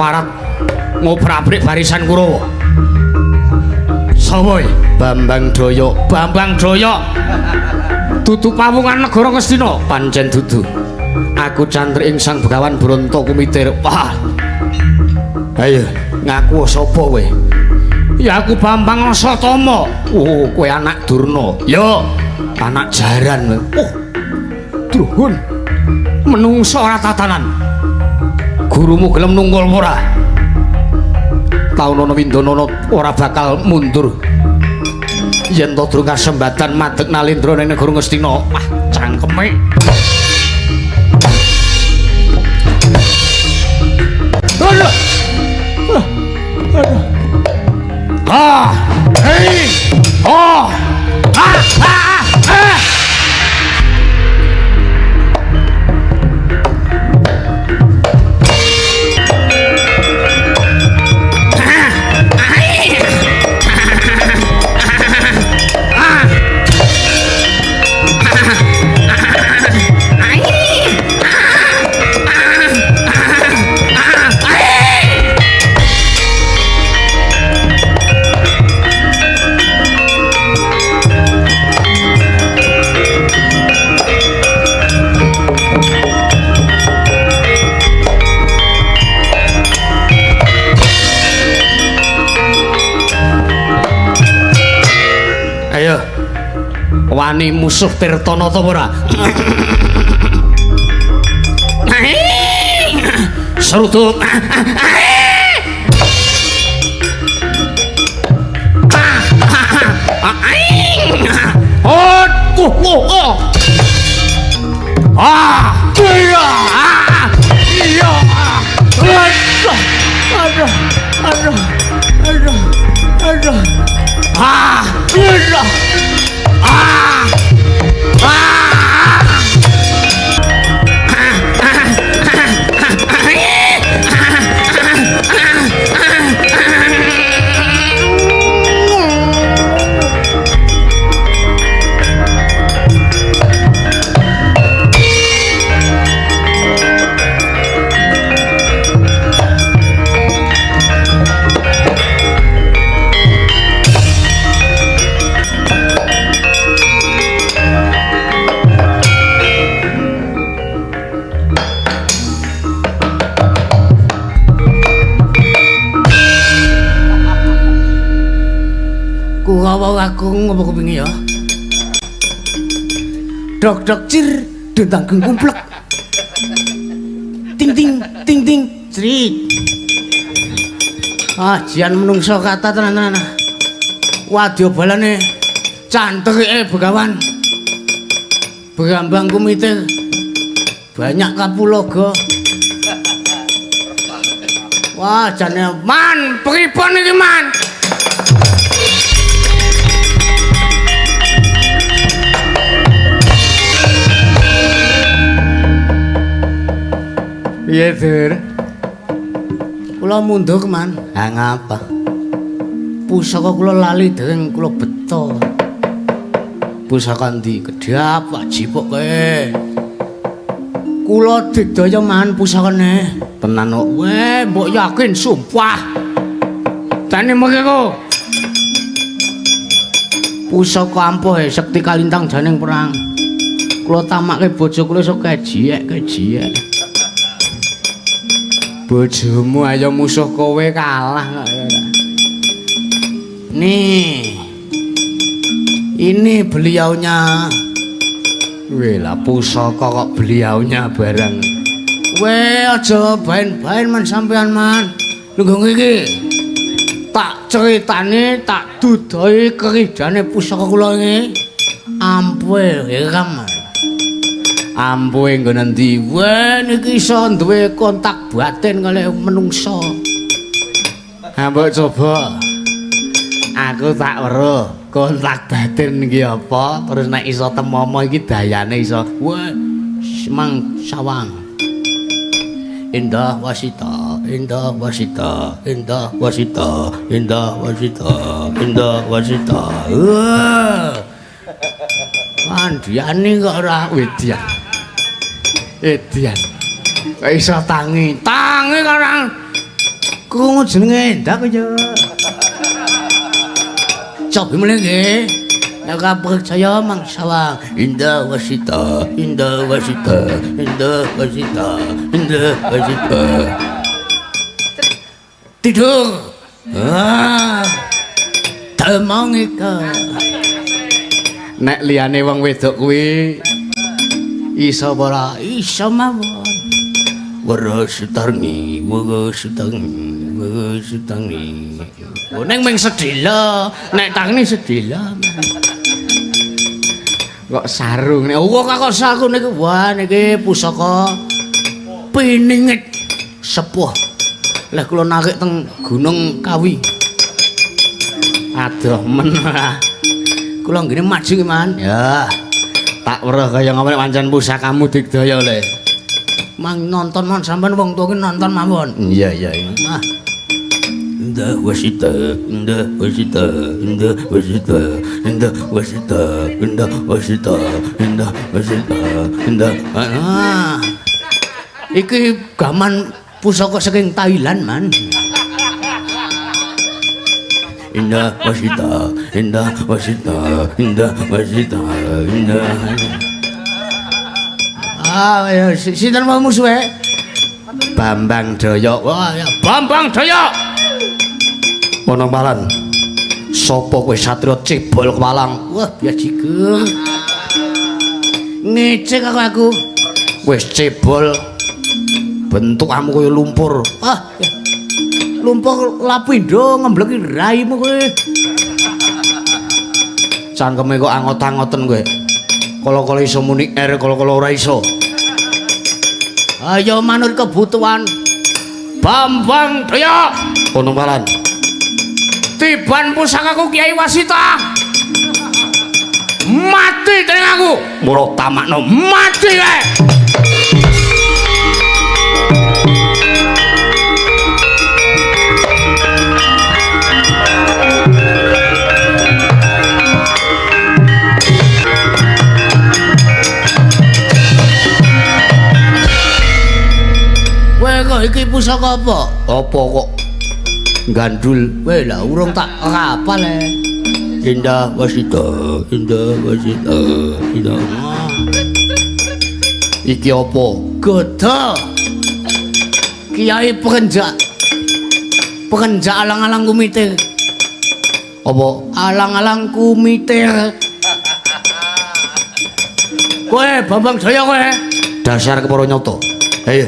Speaker 1: Parat ngobrak-abrik barisan Kurawa. Sapa Bambang Daya? Bambang Daya. Dudu pawungan negara Ngastina. Pancen dudu. Aku cantrik ing Sang Begawan Brontakumitir. Wah. Ayo, ngaku sapa kowe? Ya aku Bambang Rasatama. Oh, kowe anak Durna. Yo, anak jaran. Oh. Druhun. Menungso ora tatanan. Gurumu gelem nunggul ora? Taunana Windanana ora bakal mundur. Yen to durung kasembatan madeg Nalendra ning negara Ngastina. Wah, cangkeme. Aduh. Aduh. Ah, hei. Oh. Ah, ah, ah. Wani musuh Tirtana ta ora? Seruduk. Oh. Ah, iya. Iya. Aduh. Ah, iya. Ah.
Speaker 2: kakung apa kepingin ya? Dok cir dendang kumplek. Ting ting crit. Jian menungso kata tenan-tenan. Wadya balane canteke Begawan. Begambang kumite banyak kapulaga. Wah, jane man, pripun iki man? Piye, Dur? Kula mundhuk, Man. Ha ngapa? Pusaka kula lali dereng kula beto. Pusaka ndi? Kedhap Pak Jipuk kowe. Kula digdaya man pusakane. Tenan kok. Weh, mbok yakin sumpah. Dene mengko. Pusaka ampuh sekti kalintang janing perang. Kula tamake bojo kula iso kejiek. Bojomu ayo musuh kowe kalah. Nih. Ini beliaunya. Weh lah pusaka kok beliaunya barang. Weh aja bain-bain man sampean man. Lungguh iki. Tak ceritane tak dudohi keridane pusaka kula iki. Ampuhe Hiram. Ampuhe nggo endi? Weh niki iso duwe kontak batin kalih menungso. Ha mbok coba. Aku tak weruh kontak batin iki apa? Terus nek iso temomo iki dayane iso. Weh semang sawang. Indah wasita, indah wasita, indah wasita, indah wasita, indah wasita. Mandiane kok ora wedian. Edian. Kok iso tangi karang. Krungu jenenge Endah kok ya. Coba mulai nggih. Nek percaya mang sawang. Indah wasita, indah wasita, indah wasita, indah wasita. Tidur. Temong iki. Nek liyane wong wedok kuwi iso ora iso mawon. Wara sutangi. Ning mung sedhela, nek tangi sedhela. Kok sarung nek kok saku niku wah niki pusaka piningit sepuh. Lah kula narik teng Gunung Kawi. Aduh men. Kula ngene maju ki man. Ya. Tak weruh kaya ngomong pancen pusakamu digdaya le. Mang nonton mon sampean wong tuwa ki nonton mawon. Iya. Nah. Indah wasita, indah wasita, indah wasita, indah wasita, indah wasita, indah wasita, indah. Iki gaman pusaka saking Thailand man. Indah wasita, indah wasita, indah wasita, indah. Ya sinten wae musuhe? Bambang Daya. Wah, ya Bambang Daya. Monongpalan. Sapa kowe satriya cebol kepalang? Wah, bias jigeng. Ngecek aku. Wis cebol. Bentukamu kaya lumpur. Ah, ya. Lumpur lapindo ngembleki raimu kowe. Cangkeme kok angot-angoten kowe. Kala-kala iso muni kala-kala ora iso. Ayo manut kebutuhan. Bambang Daya. Monongpalan. Tiban pusakaku Kiai Wasita. Mati dening aku. Mula tamakno mati kae. Kowe kok iki pusaka apa? Apa kok gandul? Weh lah urung tak hafal e. Indah wasita, indah wasita, indah. Iki apa? Gada. Kiai pengenjak. Pengenjak alang-alang kumite.
Speaker 1: Apa
Speaker 2: alang-alang kumitir. Kowe Bambang Jaya kowe.
Speaker 1: dasar kepara nyata. Ayo.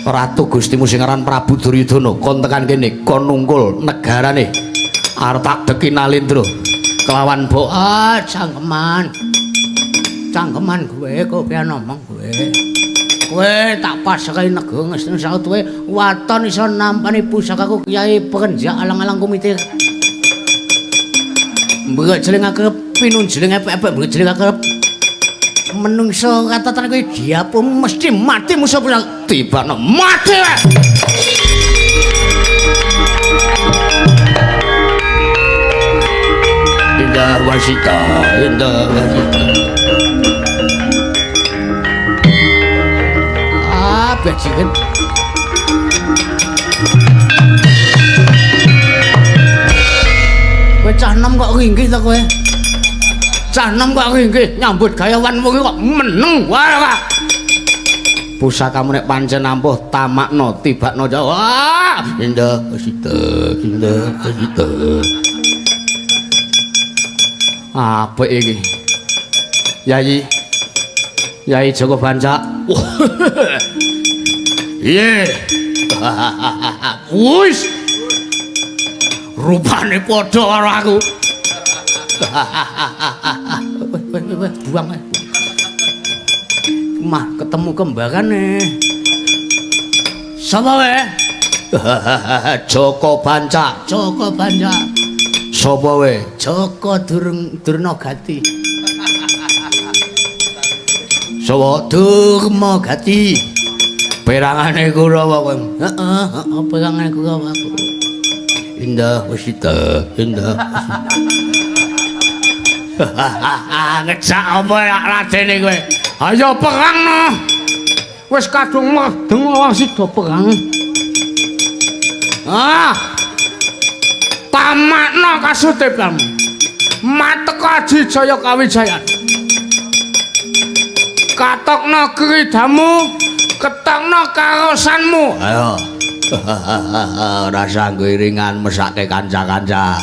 Speaker 1: Ratu Gustimu sing aran Prabu Duryudana kon tekan kene kon nungkul negarane. Arep tak deki Nalendra kelawan
Speaker 2: Cangkeman. Cangkeman kowe kok piye ngomong kowe. Kowe tak pasrahi nego ngestin saut kowe waton iso nampani pusakaku Kyai Pekenjak alang-alang kumitir. Mbok jeling akrep pinunjeling epek-epek mbok jeling akrep. Menungso katatan kowe diapu mesti mati musuh pulang tibane mati.
Speaker 1: Indah Wasita, Indah Wasita.
Speaker 2: Bajingan. Kowe cah enom kok ringgih ta kowe? Cah enom kok ringgih nyambut gayawanmu kok meneng wae kok.
Speaker 1: Pusakamu nek pancen ampuh tamakno tibakno Jawa. Indah Wasita, Indah Wasita. Apa iki? Yai Joko Banca. Iya. Wis. Rupane padha karo aku.
Speaker 2: Buang ae. Mah ketemu kembarane. Sapa wae?
Speaker 1: Joko Banca.
Speaker 2: Joko Banca.
Speaker 1: Sapa wae?
Speaker 2: Joko Durnagati.
Speaker 1: Sapa?
Speaker 2: Durmagati.
Speaker 1: Perangane Kurawa kowe.
Speaker 2: Heeh, perangane Kurawa.
Speaker 1: Indah Wasita, Indah Wasita.
Speaker 2: Ngejak apa ya Radene kowe? Ayo perang no. Wis kadung medeng wis do perang. Tamakno kasutipmu. Mateka Aji Jaya Kawijayan. Katokno kridamu, ketokno karosanmu.
Speaker 1: Ayo. Ora sanggo iringan mesake kanca-kanca.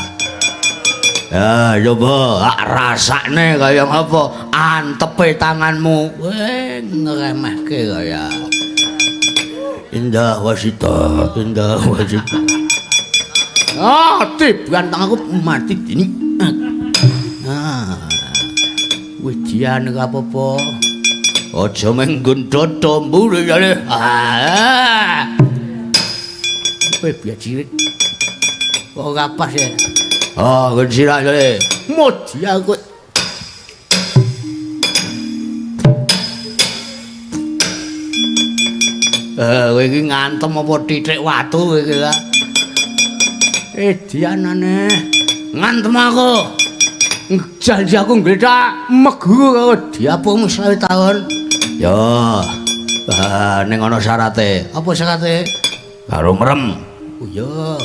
Speaker 1: Ya, coba rasane kaya apa? Antepe tanganmu.
Speaker 2: Weh, ngremehke kaya.
Speaker 1: Indah Wasita, Indah Wasita.
Speaker 2: Tiban tanganku mati dini. Widian apa-apa.
Speaker 1: Aja menggon dodo mburi jane.
Speaker 2: Kowe biajirit. Kok kapas ya?
Speaker 1: Nggon sirah jane.
Speaker 2: Modi aku.
Speaker 1: Kowe iki ngantem apa titik watu kowe iki ya?
Speaker 2: Dianane ngantem aku. Janji aku nggledak megu karo diapung 20 tahun.
Speaker 1: Ya. Ning ana syarate.
Speaker 2: Apa syarate?
Speaker 1: Karo merem.
Speaker 2: Oh iya.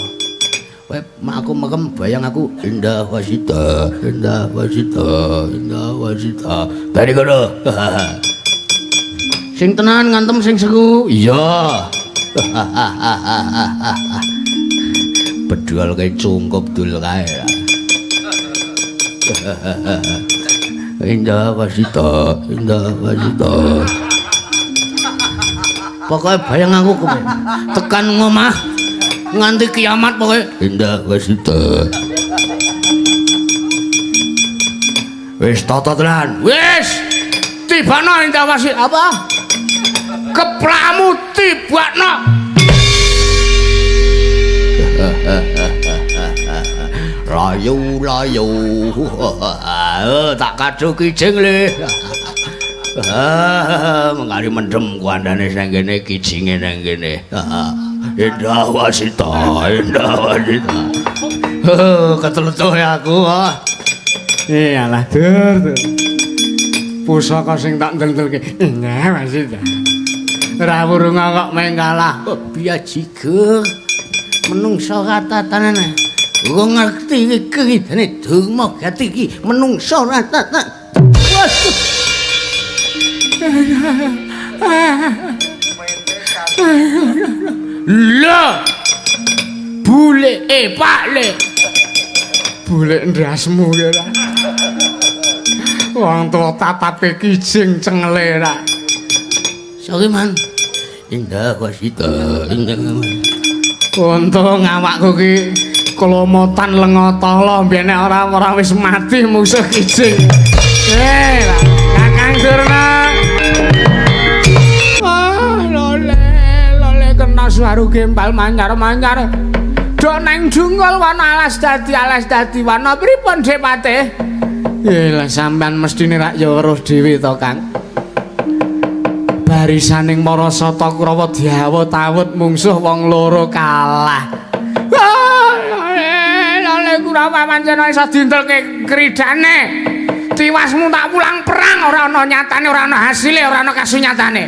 Speaker 2: Kowe mak aku merem bayang aku
Speaker 1: Indah Wasita, Indah Wasita, Indah Wasita. Tadi kono.
Speaker 2: sing tenan ngantem sing seru.
Speaker 1: Iya. Bedol kae cungkup dul kae. Indah Wasita, Indah Wasita.
Speaker 2: Pokoke bayang aku kowe tekan ngomah nganti kiamat pokoke
Speaker 1: Indah Wasita. Wis tata tenan.
Speaker 2: wis tibana Indah Wasita apa kepramu tibakno.
Speaker 1: Layu tak kadu kijing le. Mengari mendem kuandane nang kene kijinge nang kene. Indah Wasita, Indah Wasita. Keteletuh aku.
Speaker 2: Iyalah dur. Pusaka sing tak ndel-ndelke. Indah Wasita. Ora wurung kok mengkalah. Biajiger. Menungso katatanane. Wong ngerti iki kridane Durmagati iki menungso rata-rata. Lah. Bule Pak Le.
Speaker 1: Bulik ndasmu ya ra. Wong tuwa tatape kijing cengele ra.
Speaker 2: Soki Mang. Indah wasita, indah.
Speaker 1: Untung awakku ki kelomotan lengotolo biyen ora wis mati musuh kijing. Kakang Durna. Lole kena suaru gembal manyar-manyar. Dok neng jungkul wana alas dadi wana pripun Dik Patih? Lah sampean mestine rak ya weruh dhewe to Kang. Barisaning Marasata Kurawa diawut-awut mungsuh wong loro kalah. Lole Kurawa pancen iso dintelke kridane. Tiwasmu tak pulang perang ora ana nyatane, ora ana hasile, ora ana kasunyatane.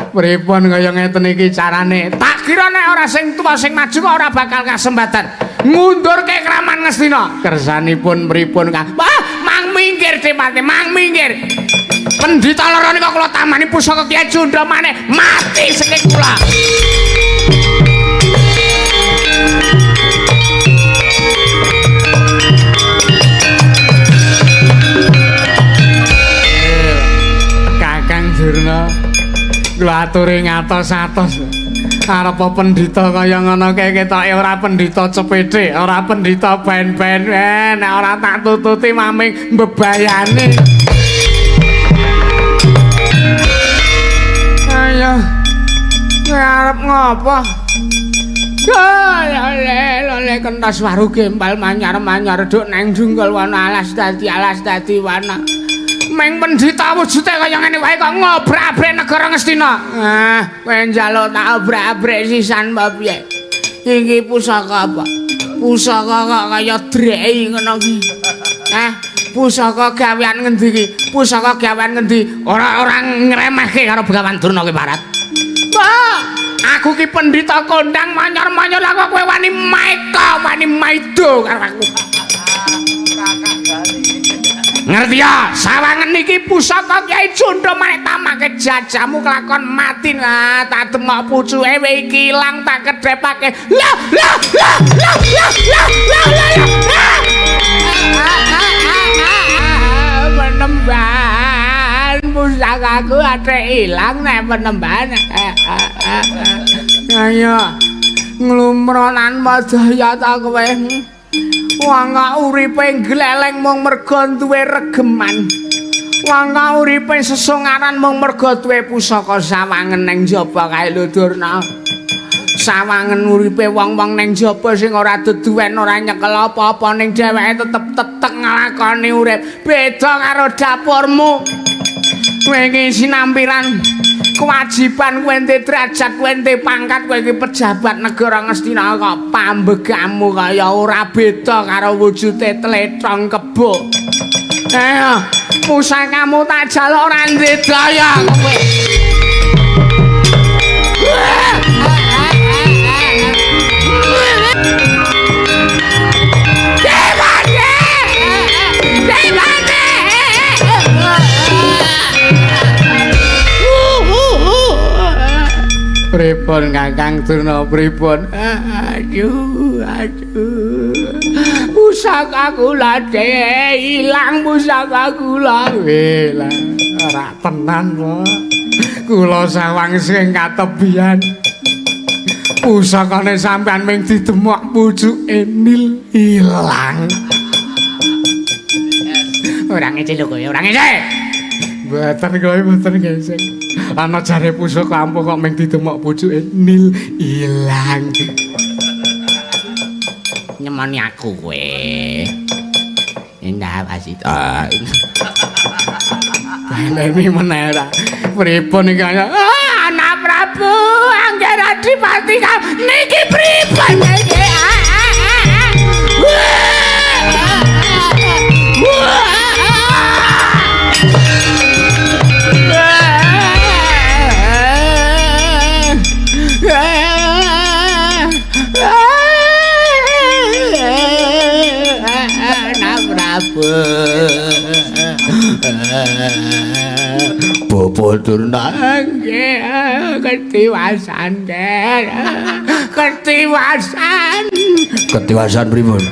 Speaker 1: Pripun kaya ngeten iki carane? Tak kira nek ora sing tuwa sing maju kok ora bakal kasempatan ngundurke Kraman Ngastina. Kersanipun pripun Kang? Wah, mang minggir Dik Patih, mang minggir. Pendhita lara nika kula tamani pusaka Kyai Junda maneh mati saking kula. Kakang Durna kula aturi ngatos-atos. Arep pendhita kaya ngono kae ketoke ora pendhita cepethik, ora pendhita ben-ben. Nek ora tak tututi maming mbebayane. Ayo. Arep ngopo? Lole kentas waru gembal manyar-manyar duk neng jungkul wana alas dadi wana. Meng pendhita wujude kaya ngene wae kok ngobrak-abrik negara Ngastina. Kowe njaluk tak obrak-abrik sisan apa piye? Iki pusaka apa? Pusaka kok kaya dreki ngono ki. Pusaka gawean ngendi ki? Pusaka gawean ngendi? Ora ngremehke karo Begawan Durna kowe Barat. Wah, aku ki pendhita kondang manyar-manyar lah kok kowe wani maeka, wani maido karo aku. Ngerti ya, sawangen iki pusaka Kyai Junda maneh tamake jajamu kelakon mati. Nah, tak demok pucuke iki ilang tak kedhepake. Lah. Penemban pusakaku ate ilang nek penemban. Ayo nglumronan madaya ta kowe. Wangga uripe gleleng mung merga duwe regeman. Wangga uripe sesongaran mung merga duwe pusaka sawangen ning jaba kae lho Durna. Sawangen uripe wong-wong ning jaba sing ora duduwen ora nyekel apa-apa ning dheweke tetep tetek nglakoni urip. Beda karo dapurmu. Kowe iki sinampiran kewajiban kowe ente derajat kowe ente pangkat kowe iki pejabat negara Ngastina kok pambegamu kaya ora beda karo wujude tletong kebo. Ayo pusakamu tak jaluk ora ndedaya kowe. Pripun Kakang Durna pripun? Aduh. Pusaka kula ilang pusaka kula. Lah ora tenan kok. Kula sawang sing katebian. Pusakane sampean ming didemok pucuke nil ilang. Ora ngece lho kowe, ora ngece. Mboten kowe mboten ngece. Ana jare pusaka ampuh kok ming didemok pucuke nil ilang. Nyemoni aku kowe. Indah wasita. Baleni meneh ra. Pripun iki kaya anak Prabu Angger Adipati niki pripun iki? Bapak Durna nggih ketiwasan Ketiwasan pripun?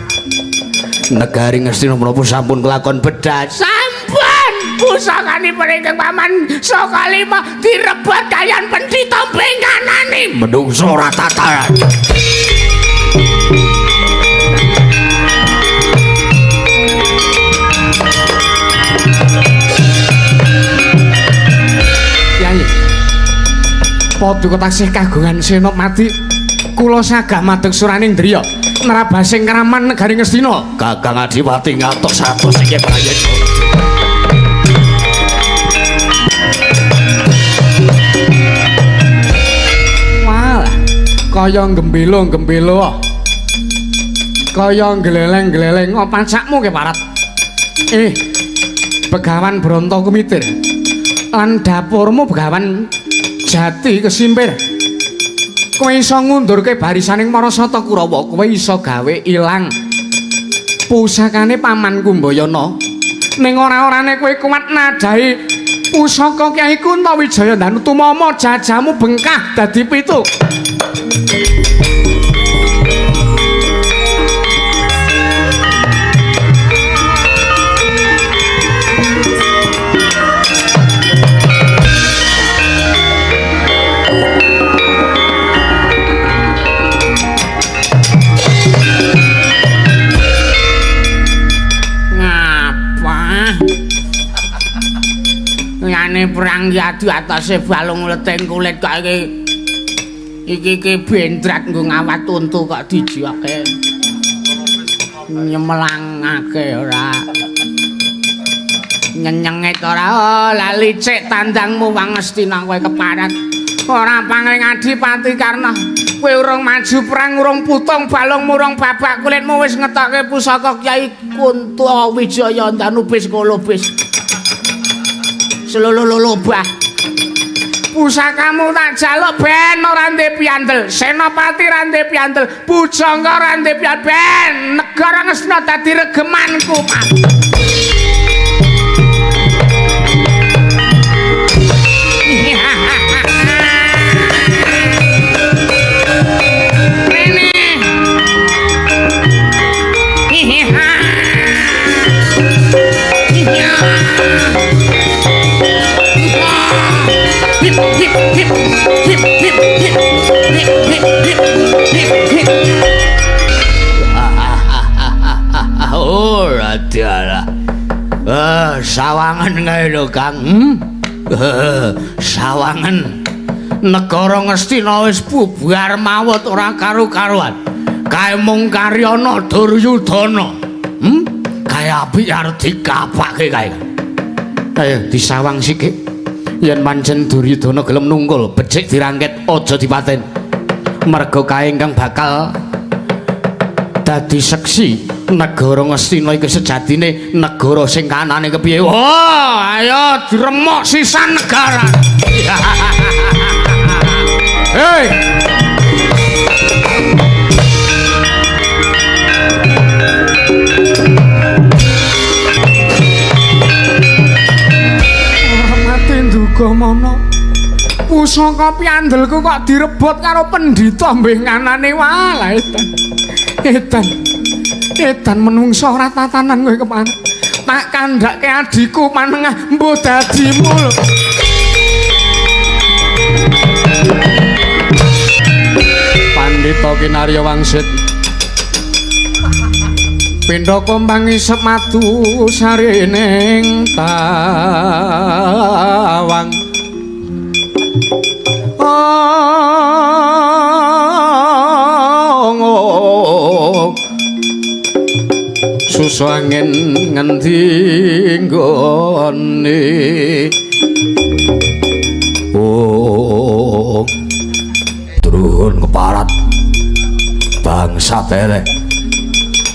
Speaker 1: Negari Ngastina menapa sampun kelakon bedas?
Speaker 2: Sampun pusakanipun ingkang paman saka lima direbut kaliyan pendhita benganane.
Speaker 1: Menungso ora tataran.
Speaker 2: Yai. Paduka taksih kagungan Senopati. Kula sagah madeg suraning driya nerabasing kraman negari Ngastina.
Speaker 1: Kakang Adiwati ngatos-atos iki prayoga.
Speaker 2: Wah, kaya gembelo-gembelo. Kaya gleleng-gleleng pacakmu ke parat. Begawan Bronto Kumitir. Lan dapurmu Begawan Jati Kesimpir. Kowe iso ngundurke barisaning Marasata Kurawa, kowe iso gawe ilang pusakane Paman Kumbayana. Ning ora-orane kowe kuat nadahi pusaka Kyai Kuntawijaya dan tumama jajamu bengkah dadi 7. Liyane perang yadi atase balung leteng kulit kok iki bendrat nggo ngawat untu kok dijiwake nyemelangake ora nyenyengit ora lali cek tandangmu Wangestina kowe keparat ora pangling Adipati Karna kowe urung maju perang urung putung balungmu urung babak kulitmu wis ngetokke pusaka Kyai Kuntawijaya Danubis Kolobis selululubah pusakamu tak jaluk ben ora ndek piandel Senopati ra ndek piandel pujangga ra ndek piandel ben negara Ngastina dadi regemanku
Speaker 1: Ora diala. Sawangan kae lho, Kang. Sawangan. Negara Ngastina wis bubar mawut ora karo-karuan. Kae mung Karyana Duryudana. Kae apik arep dikapake kae. Ayo disawang sikik. Yen pancen Duryudana gelem nungkul, becik dirangket aja dipaten. Merga kae ingkang bakal dadi seksi negara Ngastina iki sejatine negara sing kanane kepiye. Oh, ayo diremok sisan negara. Hei. Mati nduga mana. Pusaka piandelku kok direbut karo pendhita benganane wae edan menungso ora tatanan kowe kepan tak kandhake adhiku manengah mbuh dadimu lho Pandhita Kinarya Wangsit pindha kombang isep matu sarining tawang susu angin ngendi nggone turun keparat bangsa terek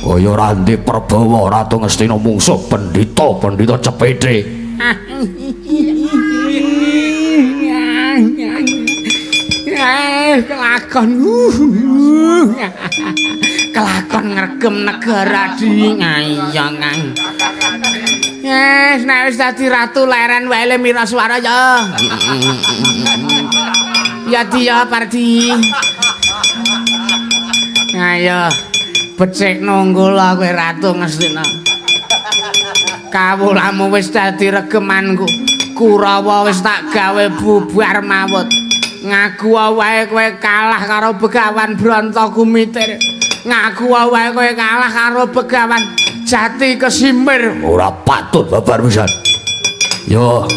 Speaker 1: kaya Randi Prabawa Ratu Ngastina mungsuh pendhita cepede kelakon ngregem negara di ngayang nek wis dadi ratu leren wae le mira swara ya ya dia Pardi ayo
Speaker 2: becik nunggula kowe Ratu Ngastina. Kawulamu wis dadi regemanku. Kurawa wis tak gawe bubar mawut. Ngaku wae kowe kalah karo Begawan Brontokumitir. Ngaku wae kowe kalah karo Begawan Jati Kesimir.
Speaker 1: Ora patut babar pisan. Yo,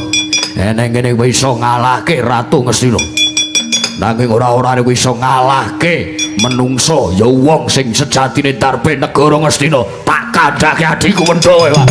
Speaker 1: eneng kene kowe iso ngalahke Ratu Ngastina. Nanging ora-ora kowe iso ngalahke menungso ya wong sing sejatine darbe negara Ngastina. Tak kandhake adhiku Wendha kowe, Pak.